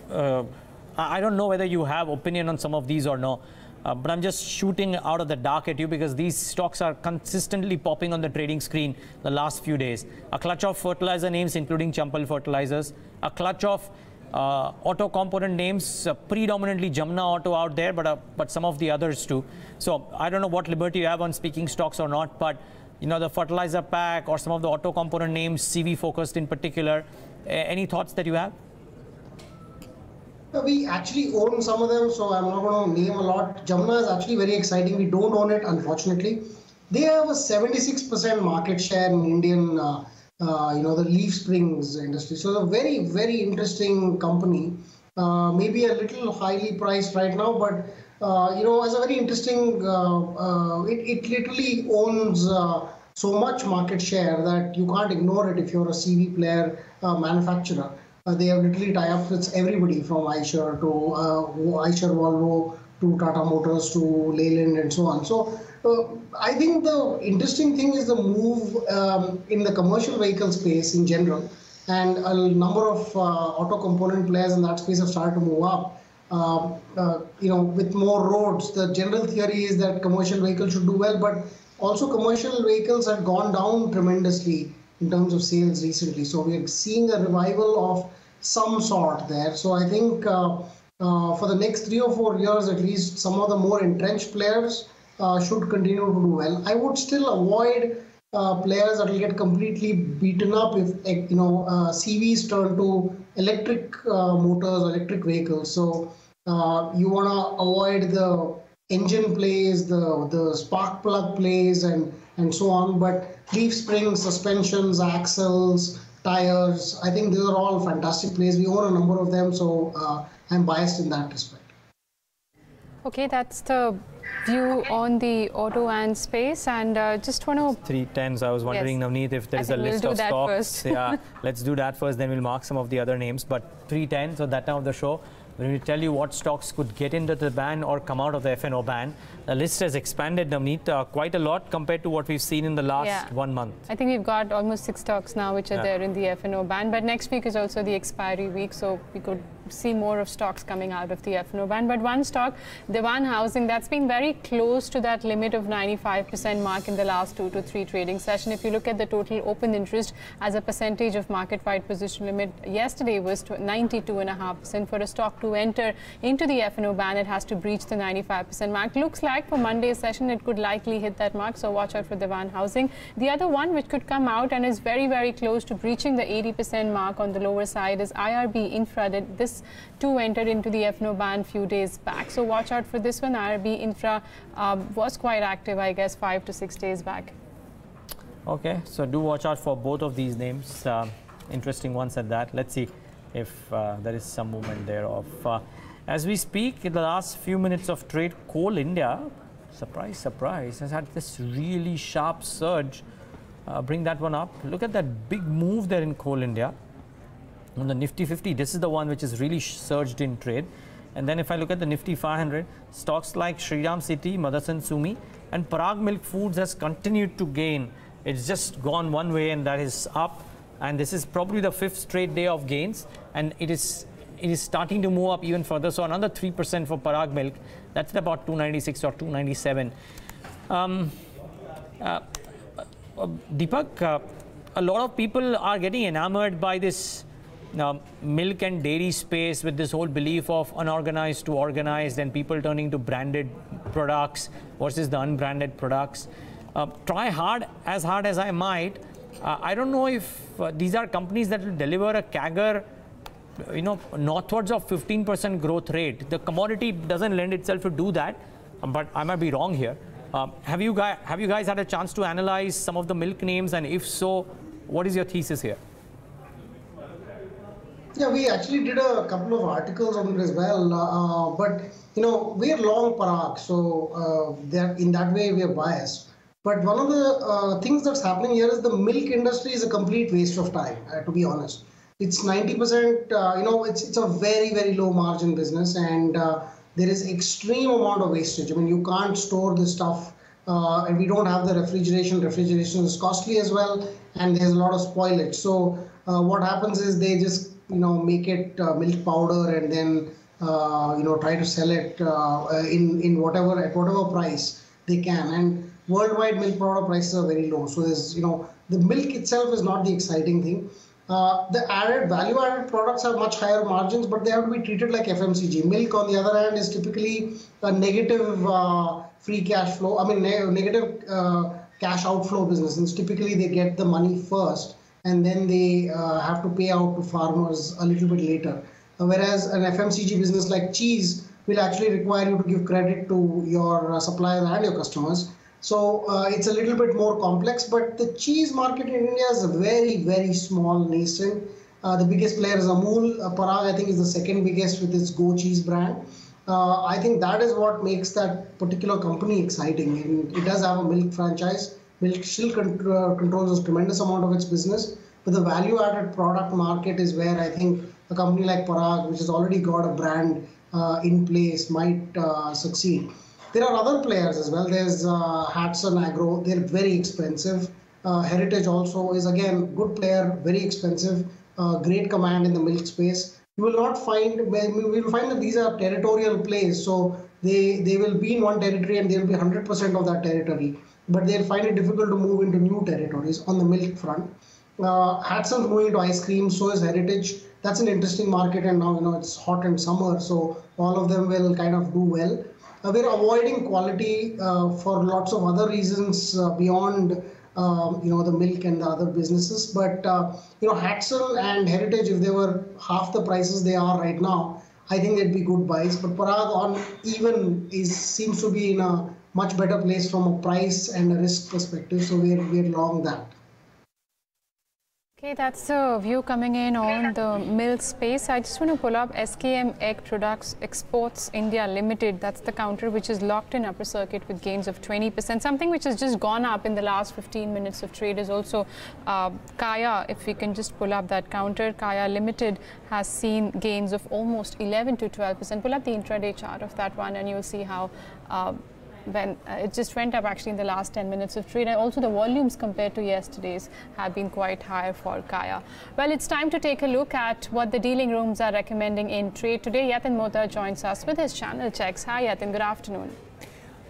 I don't know whether you have opinion on some of these or no, but I'm just shooting out of the dark at you because these stocks are consistently popping on the trading screen the last few days. A clutch of fertilizer names, including Champal Fertilizers, a clutch of auto component names, predominantly Jamna Auto out there, but some of the others too. So I don't know what liberty you have on speaking stocks or not, but the fertilizer pack or some of the auto component names, CV focused in particular, any thoughts that you have? We actually own some of them, so I'm not going to name a lot. Jamna is actually very exciting. We don't own it, unfortunately. They have a 76% market share in Indian, the leaf springs industry. So a very, very interesting company. Maybe a little highly priced right now, but as a very interesting, it literally owns so much market share that you can't ignore it if you're a CV player manufacturer. They have literally tie-ups with everybody from Eicher to Eicher Volvo to Tata Motors to Leyland and so on. So I think the interesting thing is the move in the commercial vehicle space in general, and a number of auto component players in that space have started to move up. With more roads, the general theory is that commercial vehicles should do well, but also commercial vehicles have gone down tremendously in terms of sales recently. So we are seeing a revival of some sort there. So I think for the next 3 or 4 years, at least, some of the more entrenched players should continue to do well. I would still avoid players that will get completely beaten up if CVs turn to electric motors, electric vehicles. So you want to avoid the engine plays, the spark plug plays, and so on. But leaf springs, suspensions, axles, tires, I think these are all fantastic plays. We own a number of them, so I'm biased in that respect. Okay, that's the view on the auto and space, and just want to... 310s, I was wondering, yes. Navneet, if there is a list of stocks. Yeah, let's do that first, then we'll mark some of the other names. But 310, so that time of the show, when we tell you what stocks could get into the ban or come out of the F&O ban, the list has expanded, Navneet, quite a lot compared to what we've seen in the last 1 month. I think we've got almost 6 stocks now which are there in the F&O ban, but next week is also the expiry week, so we could see more of stocks coming out of the F&O ban. But one stock, Dewan Housing, that's been very close to that limit of 95% mark in the last 2 to 3 trading session. If you look at the total open interest as a percentage of market-wide position limit, yesterday was 92.5%. For a stock to enter into the F&O ban, it has to breach the 95% mark. Looks like for Monday's session, it could likely hit that mark, so watch out for Dewan Housing. The other one which could come out and is very, very close to breaching the 80% mark on the lower side is IRB Intraday. This Fortis too entered into the FNO ban few days back. So watch out for this one. IRB Infra was quite active, I guess, 5 to 6 days back. Okay, so do watch out for both of these names. Interesting ones at that. Let's see if there is some movement there. As we speak, in the last few minutes of trade, Coal India, surprise, surprise, has had this really sharp surge. Bring that one up. Look at that big move there in Coal India. On the Nifty 50, this is the one which is really surged in trade. And then if I look at the Nifty 500, stocks like Shriram City, Motherson Sumi, and Parag Milk Foods has continued to gain. It's just gone one way, and that is up. And this is probably the 5th straight day of gains, and it is starting to move up even further. So another 3% for Parag Milk. That's about 296 or 297. Deepak, a lot of people are getting enamored by this milk and dairy space with this whole belief of unorganized to organized and people turning to branded products versus the unbranded products. Try hard as I might. I don't know if these are companies that will deliver a CAGR, northwards of 15% growth rate. The commodity doesn't lend itself to do that, but I might be wrong here. Have you guys had a chance to analyze some of the milk names, and if so, what is your thesis here? Yeah, we actually did a couple of articles on it as well, but we are long Parag, so in that way we are biased. But one of the things that's happening here is the milk industry is a complete waste of time, to be honest. It's 90%, it's a very, very low margin business, and there is extreme amount of wastage. I mean, you can't store this stuff, and we don't have the refrigeration. Refrigeration is costly as well, and there's a lot of spoilage. So what happens is they just, make it milk powder and then, try to sell it at whatever price they can. And worldwide milk powder prices are very low. So there's, the milk itself is not the exciting thing. The value-added products have much higher margins, but they have to be treated like FMCG. Milk, on the other hand, is typically a negative free cash flow. I mean, negative cash outflow business. And typically, they get the money first, and then they have to pay out to farmers a little bit later. Whereas an FMCG business like cheese will actually require you to give credit to your suppliers and your customers. So it's a little bit more complex, but the cheese market in India is a very, very small nascent. The biggest player is Amul. Parag, I think, is the second biggest with its Go Cheese brand. I think that is what makes that particular company exciting. And it does have a milk franchise. Milk still controls a tremendous amount of its business, but the value-added product market is where I think a company like Parag, which has already got a brand in place, might succeed. There are other players as well. There's Hatsun Agro. They're very expensive. Heritage also is, again, good player, very expensive, great command in the milk space. You will not find, we will find that these are territorial plays. So they will be in one territory and they will be 100% of that territory. But they'll find it difficult to move into new territories on the milk front. Hatsun's moving into ice cream, so is Heritage. That's an interesting market, and now it's hot and summer, so all of them will kind of do well. We're avoiding quality for lots of other reasons beyond the milk and the other businesses. But Hatsun and Heritage, if they were half the prices they are right now, I think they'd be good buys. But Parag seems to be in a much better place from a price and a risk perspective. So we're long that. Okay, that's the view coming in on the milk space. I just want to pull up SKM Egg Products Exports India Limited. That's the counter which is locked in upper circuit with gains of 20%. Something which has just gone up in the last 15 minutes of trade is also Kaya. If we can just pull up that counter, Kaya Limited has seen gains of almost 11 to 12%. Pull up the intraday chart of that one and you'll see how when it just went up actually in the last 10 minutes of trade, and also the volumes compared to yesterday's have been quite higher for Kaya. Well, it's time to take a look at what the dealing rooms are recommending in trade today. Yatin Mota joins us with his channel checks. Hi Yatin, good afternoon.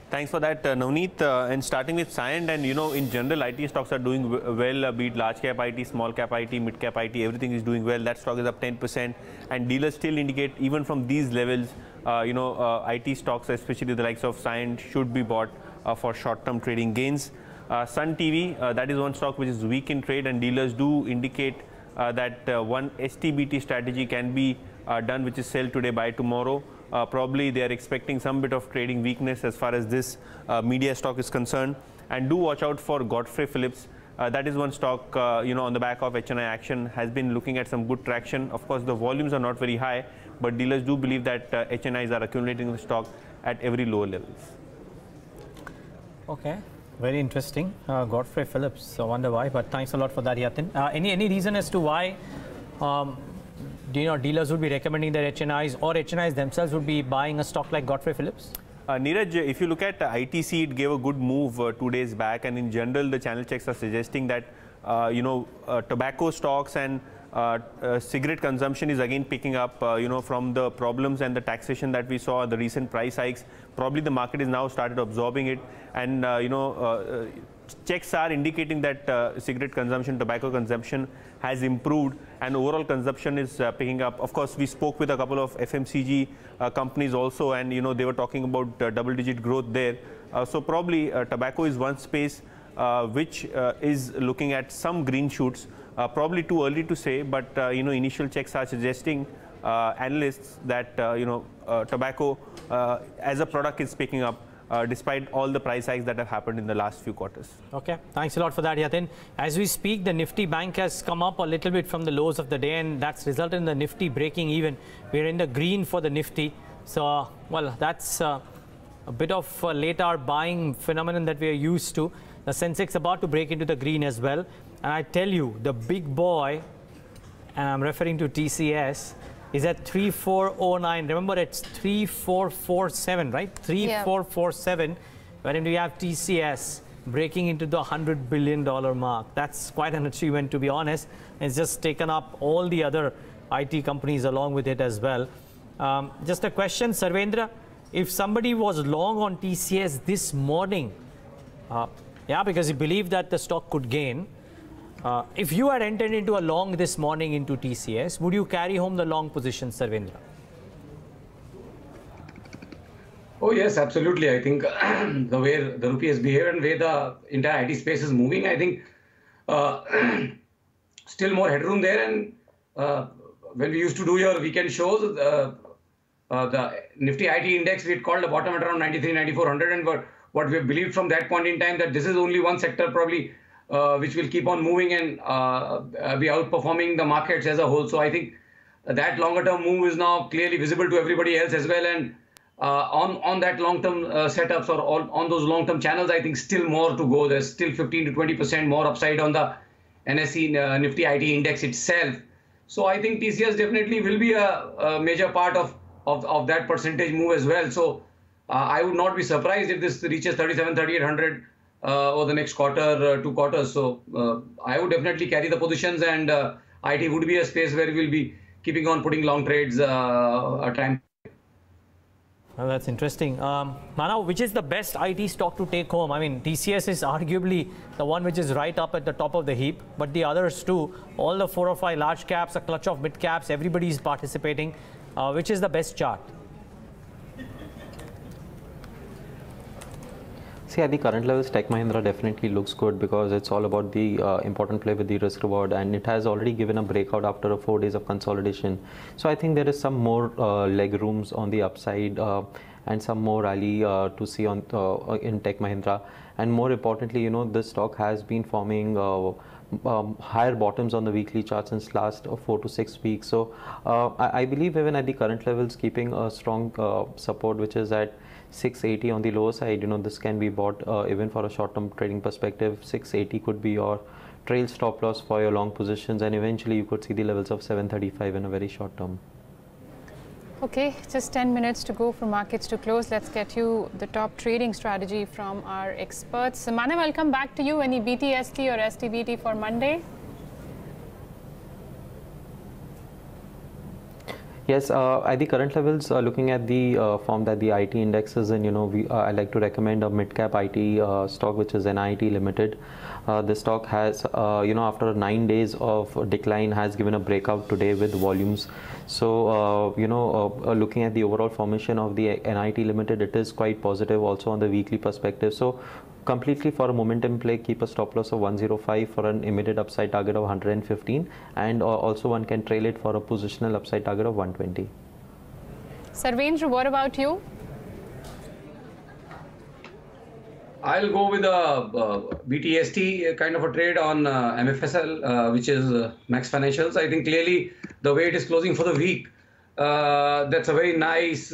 Thanks for that, Navneet. And starting with Cyient, and in general, IT stocks are doing well, be it large cap IT, small cap IT, mid cap IT, everything is doing well. That stock is up 10%, and dealers still indicate even from these levels, IT stocks, especially the likes of Cyient, should be bought for short-term trading gains. Sun TV, that is one stock which is weak in trade, and dealers do indicate that one STBT strategy can be done, which is sell today, buy tomorrow. Probably they are expecting some bit of trading weakness as far as this media stock is concerned. And do watch out for Godfrey Phillips. That is one stock, on the back of HNI action, has been looking at some good traction. Of course, the volumes are not very high, but dealers do believe that HNIs are accumulating the stock at every lower levels. Okay, very interesting. Godfrey Phillips, I wonder why, but thanks a lot for that, Yatin. Any reason as to why dealers would be recommending their HNIs, or HNIs themselves would be buying a stock like Godfrey Phillips? Neeraj, if you look at ITC, it gave a good move 2 days back, and in general, the channel checks are suggesting that tobacco stocks and cigarette consumption is again picking up, from the problems and the taxation that we saw, the recent price hikes. Probably the market is now started absorbing it, and checks are indicating that cigarette consumption, tobacco consumption has improved, and overall consumption is picking up. Of course, we spoke with a couple of FMCG companies also, and they were talking about double-digit growth there. So probably tobacco is one space which is looking at some green shoots. Probably too early to say, but initial checks are suggesting analysts that tobacco as a product is picking up, despite all the price hikes that have happened in the last few quarters. Okay, thanks a lot for that, Yatin. As we speak, the Nifty bank has come up a little bit from the lows of the day, and that's resulted in the Nifty breaking even. We're in the green for the Nifty. So, well, that's a bit of a late hour buying phenomenon that we are used to. The Sensex about to break into the green as well. And I tell you, the big boy, and I'm referring to TCS, is at 3409. Remember, it's 3447, right? 3447. Wherein we have TCS breaking into the $100 billion mark. That's quite an achievement, to be honest. It's just taken up all the other IT companies along with it as well. Just a question, Sarvendra. If somebody was long on TCS this morning, because he believed that the stock could gain, if you had entered into a long this morning into TCS, would you carry home the long position, Sarvendra? Oh yes, absolutely. I think the way the rupee has behaved and the way the entire IT space is moving, I think still more headroom there. And when we used to do your weekend shows, the Nifty IT index, we had called the bottom at around 93, 9400, and what we have believed from that point in time, that this is only one sector probably which will keep on moving and be outperforming the markets as a whole. So I think that longer term move is now clearly visible to everybody else as well. And on that long term setups, or on those long term channels, I think still more to go. There's still 15 to 20% more upside on the NSE Nifty IT index itself. So I think TCS definitely will be a major part of that percentage move as well. So I would not be surprised if this reaches 37, 3800 over the next quarter, 2 quarters. So I would definitely carry the positions, and IT would be a space where we will be keeping on putting long trades at time. Well, that's interesting. Manav, which is the best IT stock to take home? I mean, TCS is arguably the one which is right up at the top of the heap, but the others too, all the 4 or 5 large caps, a clutch of mid caps, everybody is participating. Which is the best chart? See, at the current levels, Tech Mahindra definitely looks good because it's all about the important play with the risk reward, and it has already given a breakout after 4 days of consolidation. So I think there is some more leg rooms on the upside and some more rally to see on in Tech Mahindra. And more importantly, this stock has been forming higher bottoms on the weekly charts since last 4 to 6 weeks. So I believe even at the current levels, keeping a strong support, which is at 680 on the lower side, this can be bought even for a short-term trading perspective. 680 could be your trail stop loss for your long positions, and eventually you could see the levels of 735 in a very short term. Okay, just 10 minutes to go for markets to close. Let's get you the top trading strategy from our experts. So Manav, I'll come back to you. Any BTST or STBT for Monday? Yes, at the current levels, looking at the form that the IT index is in, I like to recommend a mid-cap IT stock, which is NIT Limited. The stock has, after 9 days of decline, has given a breakout today with volumes. So, looking at the overall formation of the NIT Limited, it is quite positive also on the weekly perspective. So, Completely for a momentum play, keep a stop loss of 105 for an immediate upside target of 115, and also one can trail it for a positional upside target of 120. Sarvendra, what about you? I'll go with a BTST kind of a trade on MFSL, which is Max Financials. I think clearly the way it is closing for the week, that's a very nice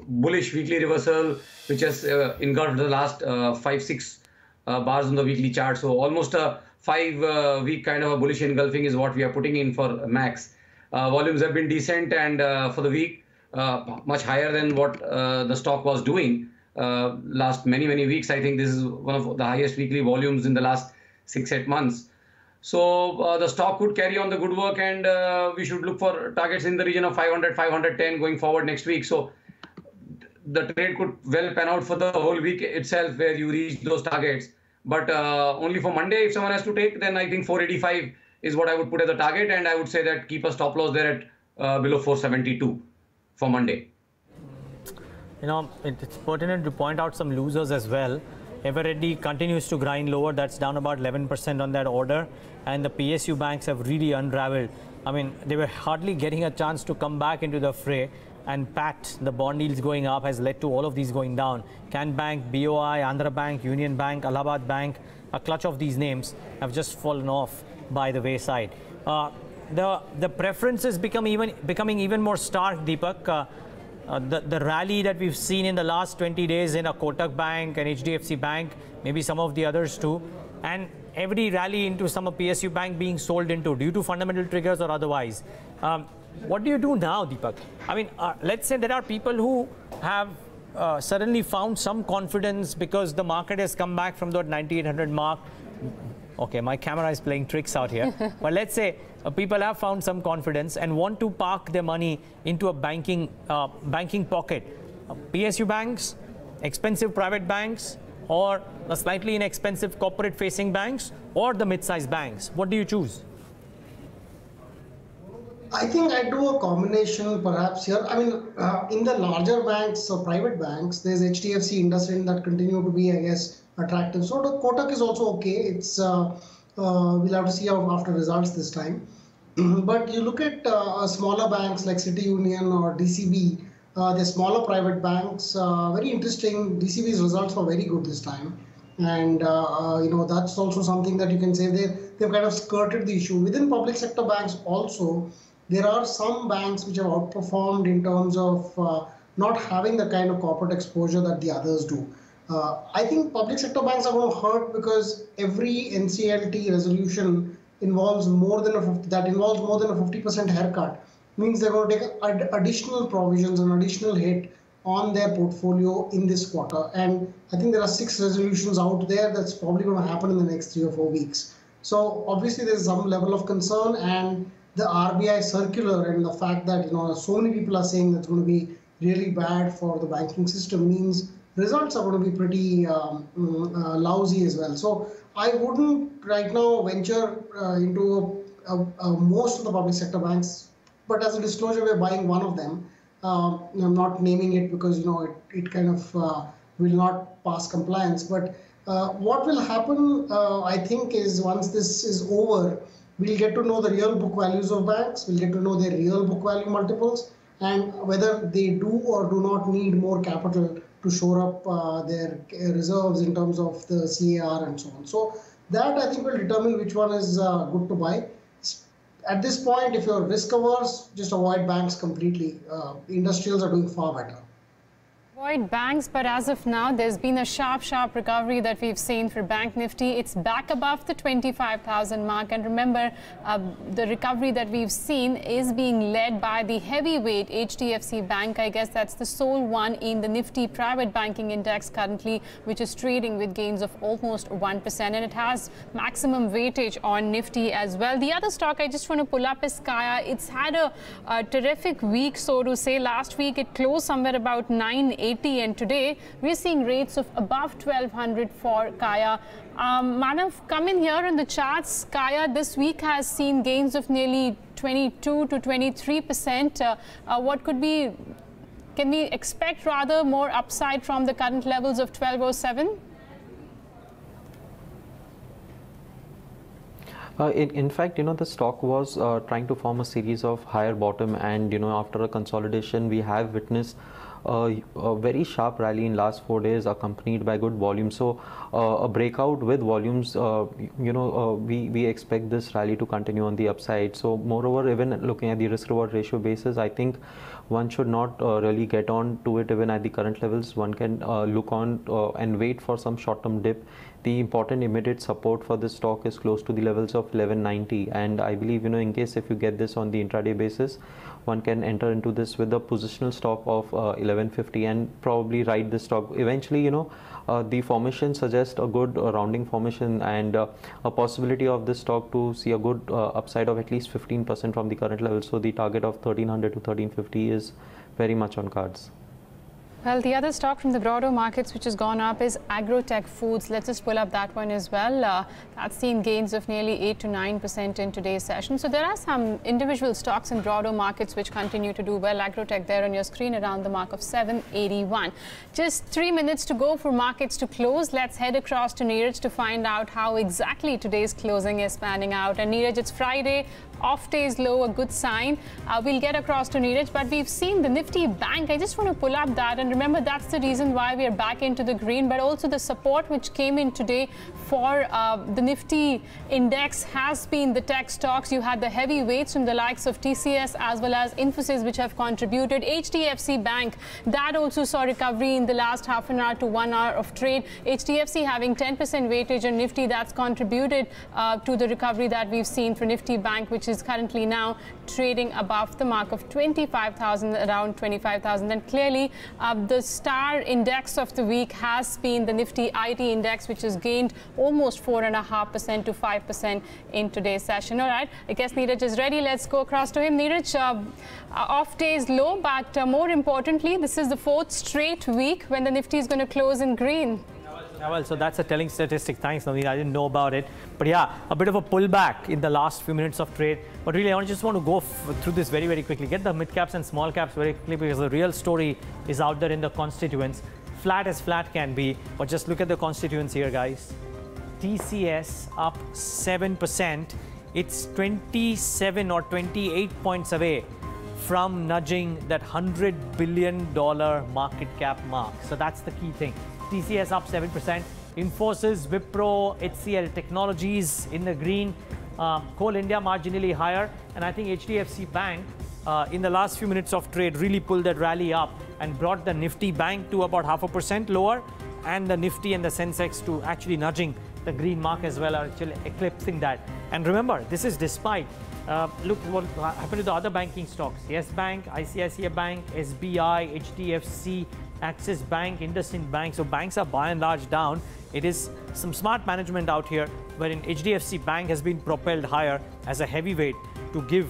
bullish weekly reversal, which has engulfed the last 5-6 bars on the weekly chart. So almost a 5-week kind of a bullish engulfing is what we are putting in for Max. Volumes have been decent, and for the week, much higher than what the stock was doing. Last many weeks. I think this is one of the highest weekly volumes in the last 6-8 months. So the stock could carry on the good work, and we should look for targets in the region of 500, 510 going forward next week. So the trade could well pan out for the whole week itself, where you reach those targets. But only for Monday, if someone has to take, then I think 485 is what I would put as a target, and I would say that keep a stop loss there at below 472 for Monday. You know, it's pertinent to point out some losers as well. Eveready continues to grind lower. That's down about 11% on that order. And the PSU banks have really unraveled. I mean, they were hardly getting a chance to come back into the fray. And PAT, the bond yields going up, has led to all of these going down. Can Bank, BOI, Andhra Bank, Union Bank, Allahabad Bank, a clutch of these names have just fallen off by the wayside. The preference is becoming even more stark, Deepak. The rally that we've seen in the last 20 days in a Kotak Bank and HDFC Bank, maybe some of the others too, and every rally into some of PSU Bank being sold into due to fundamental triggers or otherwise. What do you do now, Deepak? I mean, let's say there are people who have suddenly found some confidence because the market has come back from that 9800 mark. Okay, my camera is playing tricks out here. But let's say people have found some confidence and want to park their money into a banking pocket. PSU banks, expensive private banks, or the slightly inexpensive corporate-facing banks, or the mid-sized banks. What do you choose? I think I do a combination perhaps here. I mean, in the larger banks or private banks, there's HDFC, IndusInd that continue to be, I guess, attractive. So the Kotak is also okay. It's we'll have to see after results this time. But you look at smaller banks like City Union or DCB, the smaller private banks, very interesting. DCB's results were very good this time. And, you know, that's also something that you can say they've kind of skirted the issue. Within public sector banks also, there are some banks which have outperformed in terms of not having the kind of corporate exposure that the others do. I think public sector banks are going to hurt because every NCLT resolution involves more than a 50% haircut. Means they're going to take additional provisions and additional hit on their portfolio in this quarter. And I think there are 6 resolutions out there that's probably going to happen in the next 3 or 4 weeks. So obviously there's some level of concern, and the RBI circular and the fact that, you know, so many people are saying that's going to be really bad for the banking system means results are going to be pretty lousy as well. So I wouldn't right now venture into most of the public sector banks, but as a disclosure, we're buying one of them. I'm not naming it because, you know, it kind of will not pass compliance. But what will happen, I think, is once this is over, we'll get to know the real book values of banks, we'll get to know their real book value multiples, and whether they do or do not need more capital to shore up their reserves in terms of the CAR and so on. So that, I think, will determine which one is good to buy. At this point, if you're risk averse, just avoid banks completely. Industrials are doing far better. Avoid banks, but as of now, there's been a sharp recovery that we've seen for Bank Nifty. It's back above the 25,000 mark. And remember, the recovery that we've seen is being led by the heavyweight HDFC Bank. I guess that's the sole one in the Nifty Private Banking Index currently, which is trading with gains of almost 1%. And it has maximum weightage on Nifty as well. The other stock I just want to pull up is Kaya. It's had a terrific week, so to say. Last week, it closed somewhere about 980, and today we're seeing rates of above 1200 for Kaya. Manav, come in here on the charts. Kaya this week has seen gains of nearly 22 to 23%. What could be, can we expect rather more upside from the current levels of 1207? In fact, the stock was trying to form a series of higher bottom, and after a consolidation, we have witnessed a very sharp rally in last 4 days, accompanied by good volume. So a breakout with volumes, we expect this rally to continue on the upside. So moreover, even looking at the risk reward ratio basis, I think one should not really get on to it even at the current levels. One can look on and wait for some short-term dip. The important immediate support for this stock is close to the levels of 1190, and I believe in case if you get this on the intraday basis, one can enter into this with a positional stop of 1150 and probably ride this stock. Eventually, the formation suggests a good rounding formation and a possibility of this stock to see a good upside of at least 15% from the current level. So the target of 1300 to 1350 is very much on cards. Well, the other stock from the broader markets which has gone up is Agrotech Foods. Let's just pull up that one as well. That's seen gains of nearly 8 to 9% in today's session. So there are some individual stocks in broader markets which continue to do well. Agrotech there on your screen around the mark of 781. Just 3 minutes to go for markets to close. Let's head across to Neeraj to find out how exactly today's closing is panning out. And Neeraj, it's Friday. Off day is low, a good sign. We'll get across to Neeraj, but we've seen the Nifty bank. I just want to pull up that, and remember that's the reason why we are back into the green, but also the support which came in today for the Nifty index has been the tech stocks. You had the heavy weights from the likes of TCS as well as Infosys which have contributed. HDFC Bank, that also saw recovery in the last half an hour to 1 hour of trade. HDFC having 10% weightage on Nifty, that's contributed to the recovery that we've seen for Nifty Bank, which is currently now trading above the mark of 25,000, around 25,000. And clearly the star index of the week has been the Nifty IT index, which has gained almost 4.5% to 5% in today's session. All right, I guess Neeraj is ready. Let's go across to him. Neeraj, off day is low, but more importantly, this is the 4th straight week when the Nifty is going to close in green. Well, so that's a telling statistic. Thanks, Navneet. I didn't know about it. But yeah, a bit of a pullback in the last few minutes of trade. But really, I just want to go through this very, very quickly. Get the mid caps and small caps very quickly because the real story is out there in the constituents. Flat as flat can be. But just look at the constituents here, guys. TCS up 7%. It's 27 or 28 points away from nudging that $100 billion market cap mark. So that's the key thing. TCS up 7%. Infosys, Wipro, HCL Technologies in the green. Coal India marginally higher. And I think HDFC Bank in the last few minutes of trade really pulled that rally up and brought the Nifty Bank to about 0.5% lower, and the Nifty and the Sensex to actually nudging the green mark as well, are actually eclipsing that. And remember, this is despite look what happened to the other banking stocks. Yes Bank, ICICI Bank, SBI, HDFC, Axis Bank, IndusInd Bank. So banks are by and large down. It is some smart management out here, wherein HDFC Bank has been propelled higher as a heavyweight to give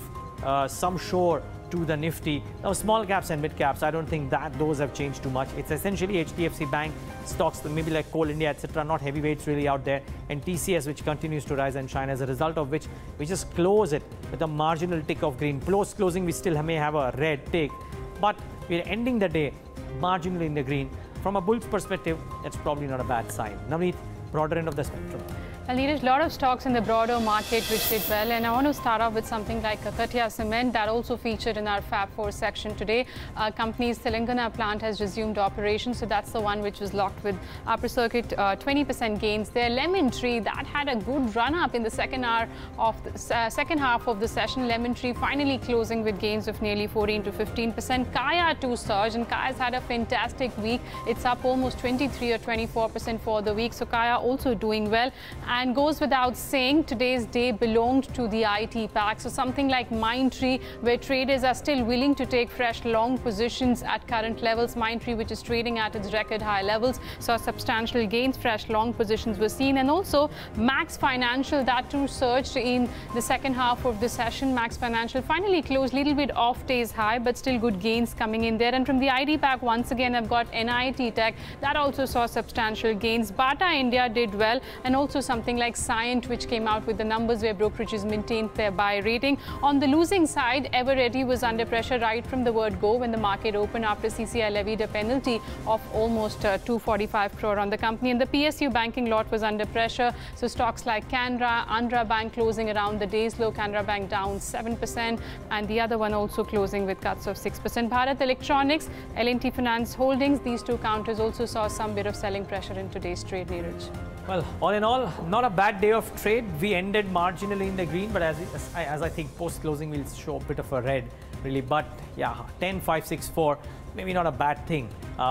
some shore to the Nifty. Now small caps and mid caps, I don't think that those have changed too much. It's essentially HDFC Bank stocks, maybe like Coal India, etc. Not heavyweights really out there, and TCS which continues to rise and shine, as a result of which we just close it with a marginal tick of green. Post closing we still may have a red tick, but we're ending the day marginally in the green. From a bull's perspective, that's probably not a bad sign. Navneet, broader end of the spectrum. Well, Neeraj, a lot of stocks in the broader market which did well, and I want to start off with something like Capitalmind Cement that also featured in our Fab 4 section today. Company's Telangana plant has resumed operations, so that's the one which was locked with upper circuit 20% gains there. Lemon Tree, that had a good run up in the second half of the session. Lemon Tree finally closing with gains of nearly 14 to 15%. Kaya too surged, and Kaya's had a fantastic week. It's up almost 23 or 24% for the week, so Kaya also doing well. And goes without saying, today's day belonged to the IT pack. So something like Mindtree, where traders are still willing to take fresh long positions at current levels. Mindtree, which is trading at its record high levels, saw substantial gains. Fresh long positions were seen. And also Max Financial, that too surged in the second half of the session. Max Financial finally closed a little bit off day's high, but still good gains coming in there. And from the IT pack, once again, I've got NIT Tech. That also saw substantial gains. Bata India did well, and also some something like Cyient, which came out with the numbers where brokerages maintained their buy rating. On the losing side, Everready was under pressure right from the word go when the market opened after CCI levied a penalty of almost 245 crore on the company. And the PSU banking lot was under pressure. So stocks like Canara, Andhra Bank closing around the day's low, Canara Bank down 7%, and the other one also closing with cuts of 6%. Bharat Electronics, L&T Finance Holdings, these two counters also saw some bit of selling pressure in today's trade, Neeraj. Well, all in all, not a bad day of trade. We ended marginally in the green, but as I think post-closing we'll show a bit of a red, really. But yeah, 10,564, maybe not a bad thing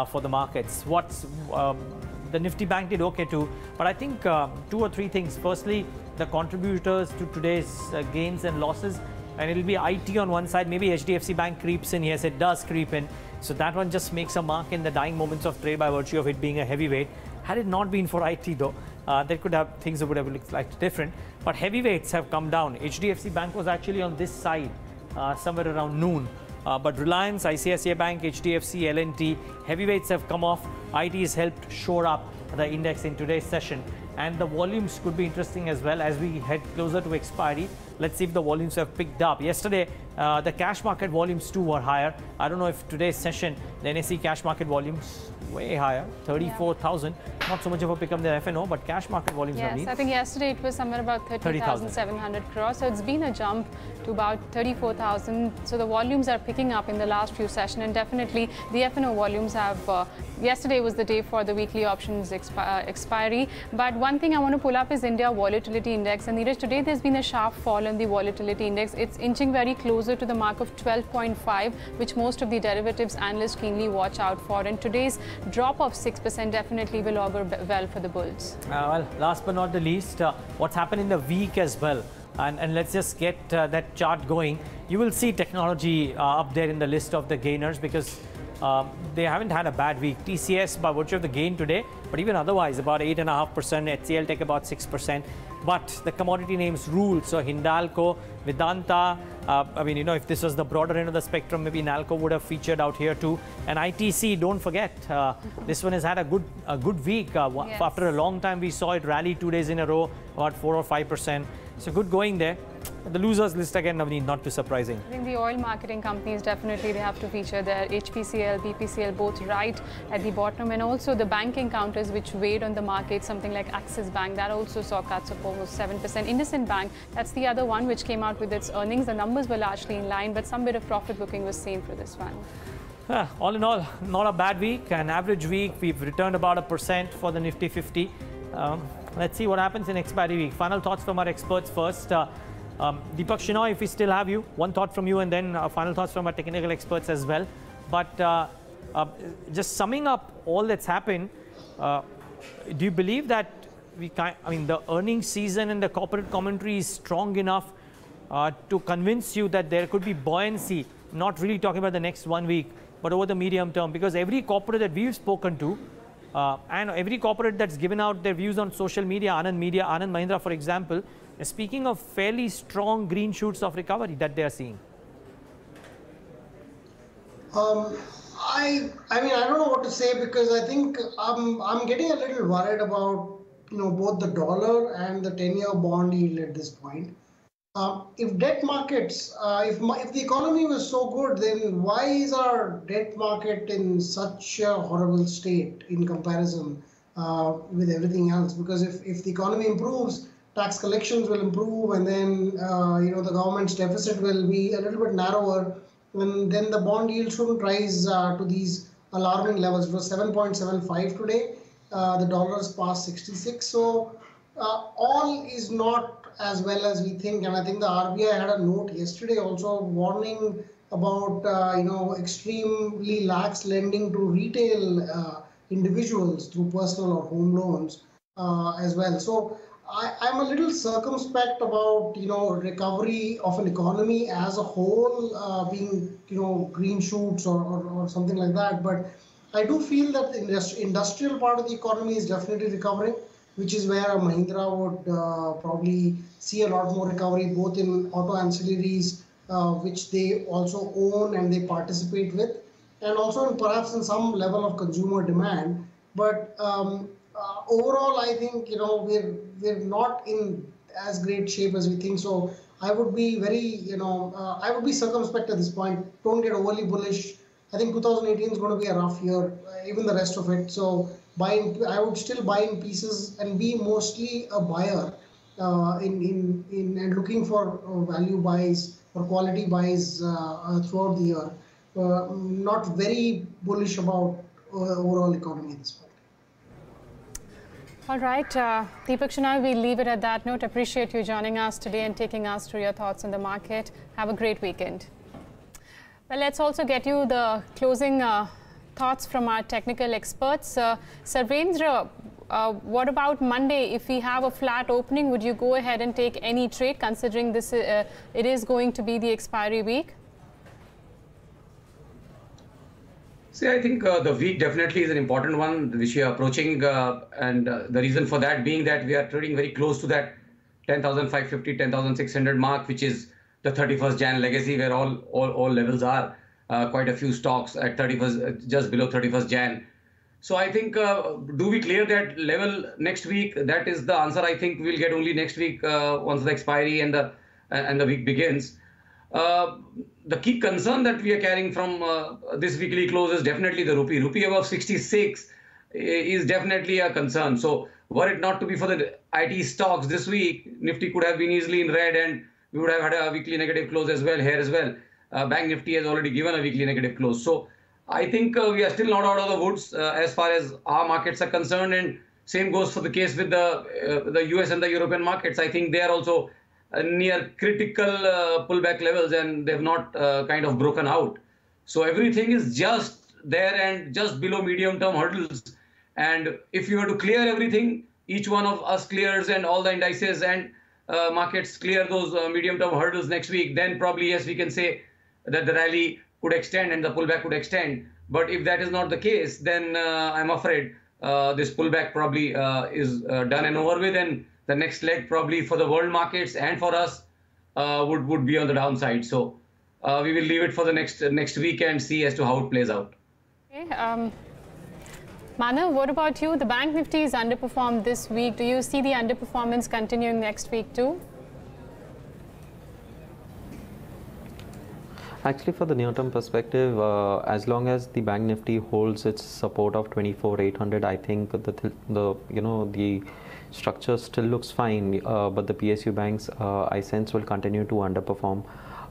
for the markets. The Nifty Bank did okay too, but I think 2 or 3 things. Firstly, the contributors to today's gains and losses, and it'll be IT on one side. Maybe HDFC Bank creeps in. Yes, it does creep in. So that one just makes a mark in the dying moments of trade by virtue of it being a heavyweight. Had it not been for IT though, there could have things that would have looked like different. But heavyweights have come down. HDFC Bank was actually on this side somewhere around noon. But Reliance, ICICI Bank, HDFC, L&T, heavyweights have come off. IT has helped shore up the index in today's session. And the volumes could be interesting as well as we head closer to expiry. Let's see if the volumes have picked up. Yesterday, the cash market volumes too were higher. I don't know if today's session, the NSE cash market volumes way higher, 34,000. Not so much of a pick up the FNO, but cash market volumes have been. Yes, I think yesterday it was somewhere about 30,700 crores. So it's been a jump to about 34,000. So the volumes are picking up in the last few sessions, and definitely the FNO volumes have. Yesterday was the day for the weekly options expiry. But one thing I want to pull up is India Volatility Index. And Neeraj, today there's been a sharp fall in the volatility index. It's inching very closer to the mark of 12.5, which most of the derivatives analysts keenly watch out for. And today's drop of 6% definitely will augur well for the bulls. Well, last but not the least, what's happened in the week as well. And let's just get that chart going. You will see technology up there in the list of the gainers because they haven't had a bad week. TCS by virtue of the gain today, but even otherwise about 8.5%, HCL Tech about 6%. But the commodity names rule. So Hindalco, Vedanta, I mean, you know, if this was the broader end of the spectrum, maybe Nalco would have featured out here too. And ITC, don't forget, this one has had a good week. Yes. After a long time, we saw it rally 2 days in a row, about 4 or 5%. So good going there. The losers list again, Navneet, not too surprising. I think the oil marketing companies definitely they have to feature their HPCL, BPCL both right at the bottom, and also the banking counters which weighed on the market, something like Axis Bank, that also saw cuts of almost 7%. IndusInd Bank, that's the other one which came out with its earnings. The numbers were largely in line, but some bit of profit booking was seen for this one. All in all, not a bad week. An average week, we've returned about 1% for the Nifty 50. Let's see what happens in expiry week. Final thoughts from our experts first. Deepak, Shenoy, if we still have you, one thought from you and then final thoughts from our technical experts as well. But just summing up all that's happened, do you believe that the earnings season and the corporate commentary is strong enough to convince you that there could be buoyancy, not really talking about the next 1 week, but over the medium term? Because every corporate that we've spoken to, and every corporate that's given out their views on social media, Anand Mahindra, for example, is speaking of fairly strong green shoots of recovery that they are seeing. I mean, I don't know what to say because I think I'm getting a little worried about both the dollar and the 10-year bond yield at this point. If debt markets, if the economy was so good, then why is our debt market in such a horrible state in comparison with everything else? Because if the economy improves, tax collections will improve, and then the government's deficit will be a little bit narrower, and then the bond yield shouldn't rise to these alarming levels. It was 7.75 today. The dollar is past 66. So all is not as well as we think, and I think the RBI had a note yesterday also warning about extremely lax lending to retail individuals through personal or home loans as well. So I'm a little circumspect about recovery of an economy as a whole being green shoots or something like that. But I do feel that the industrial part of the economy is definitely recovering, which is where Mahindra would probably see a lot more recovery, both in auto ancillaries, which they also own and they participate with, and also perhaps in some level of consumer demand. But overall, I think we're not in as great shape as we think. So I would be very, I would be circumspect at this point. Don't get overly bullish. I think 2018 is going to be a rough year, even the rest of it. So I would still buy in pieces and be mostly a buyer and looking for value buys or quality buys throughout the year. Not very bullish about overall economy at this point. All right, Deepak, Shenoy, we'll leave it at that note. Appreciate you joining us today and taking us through your thoughts on the market. Have a great weekend. Well, let's also get you the closing thoughts from our technical experts. Sarvendra, what about Monday? If we have a flat opening, would you go ahead and take any trade, considering this it is going to be the expiry week? See, I think the week definitely is an important one which we are approaching, and the reason for that being that we are trading very close to that 10,550, 10,600 mark, which is the 31st Jan legacy, where all levels are. Quite a few stocks at 31st, just below 31st Jan. So I think, do we clear that level next week? That is the answer I think we'll get only next week once the expiry and the week begins. The key concern that we are carrying from this weekly close is definitely the rupee. Rupee above 66 is definitely a concern. So were it not to be for the IT stocks this week, Nifty could have been easily in red and we would have had a weekly negative close as well here as well. Bank Nifty has already given a weekly negative close. So I think we are still not out of the woods as far as our markets are concerned, and same goes for the case with the US and the European markets. I think they are also near critical pullback levels and they've not kind of broken out. So everything is just there and just below medium-term hurdles. And if you were to clear everything, each one of us clears and all the indices and markets clear those medium-term hurdles next week, then probably yes, we can say that the rally could extend and the pullback could extend. But if that is not the case, then I'm afraid this pullback probably is done and over with, and the next leg probably for the world markets and for us would be on the downside. So we will leave it for the next week and see as to how it plays out. Okay, Manav, what about you? The Bank Nifty is underperformed this week. Do you see the underperformance continuing next week too? Actually, for the near-term perspective, as long as the Bank Nifty holds its support of 24,800, I think the structure still looks fine. But the PSU banks, I sense, will continue to underperform.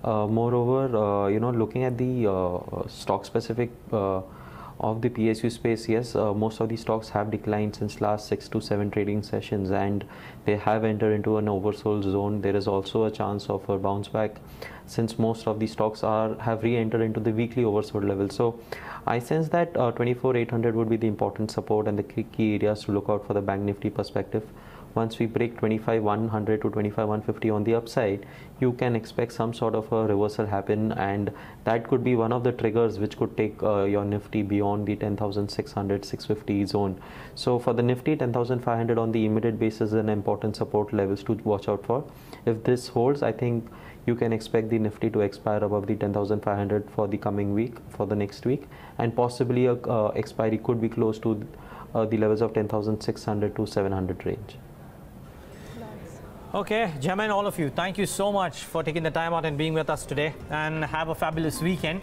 Moreover, looking at the stock-specific of the PSU space, yes, most of the stocks have declined since last 6 to 7 trading sessions, and they have entered into an oversold zone. There is also a chance of a bounce back, since most of the stocks have re-entered into the weekly oversold level. So I sense that 24,800 would be the important support and the key areas to look out for the Bank Nifty perspective. Once we break 25,100 to 25,150 on the upside, you can expect some sort of a reversal happen, and that could be one of the triggers which could take your Nifty beyond the 10,600, 650 zone. So for the Nifty, 10,500 on the immediate basis is an important support levels to watch out for. If this holds, I think you can expect the Nifty to expire above the 10,500 for the coming week, for the next week, and possibly a expiry could be close to the levels of 10,600 to 700 range. Okay, gentlemen, all of you, thank you so much for taking the time out and being with us today, and have a fabulous weekend.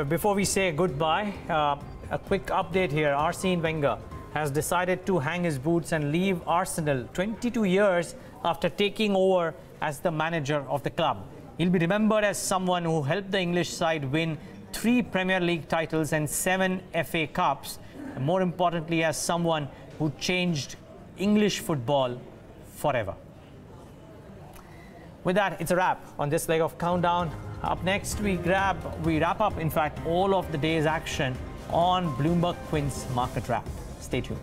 Before we say goodbye, a quick update here. Arsene Wenger has decided to hang his boots and leave Arsenal 22 years after taking over as the manager of the club. He'll be remembered as someone who helped the English side win 3 Premier League titles and 7 FA Cups, and more importantly, as someone who changed English football forever. With that, it's a wrap on this leg of Countdown. Up next, we wrap up, in fact, all of the day's action on Bloomberg Quint's Market Wrap. Stay tuned.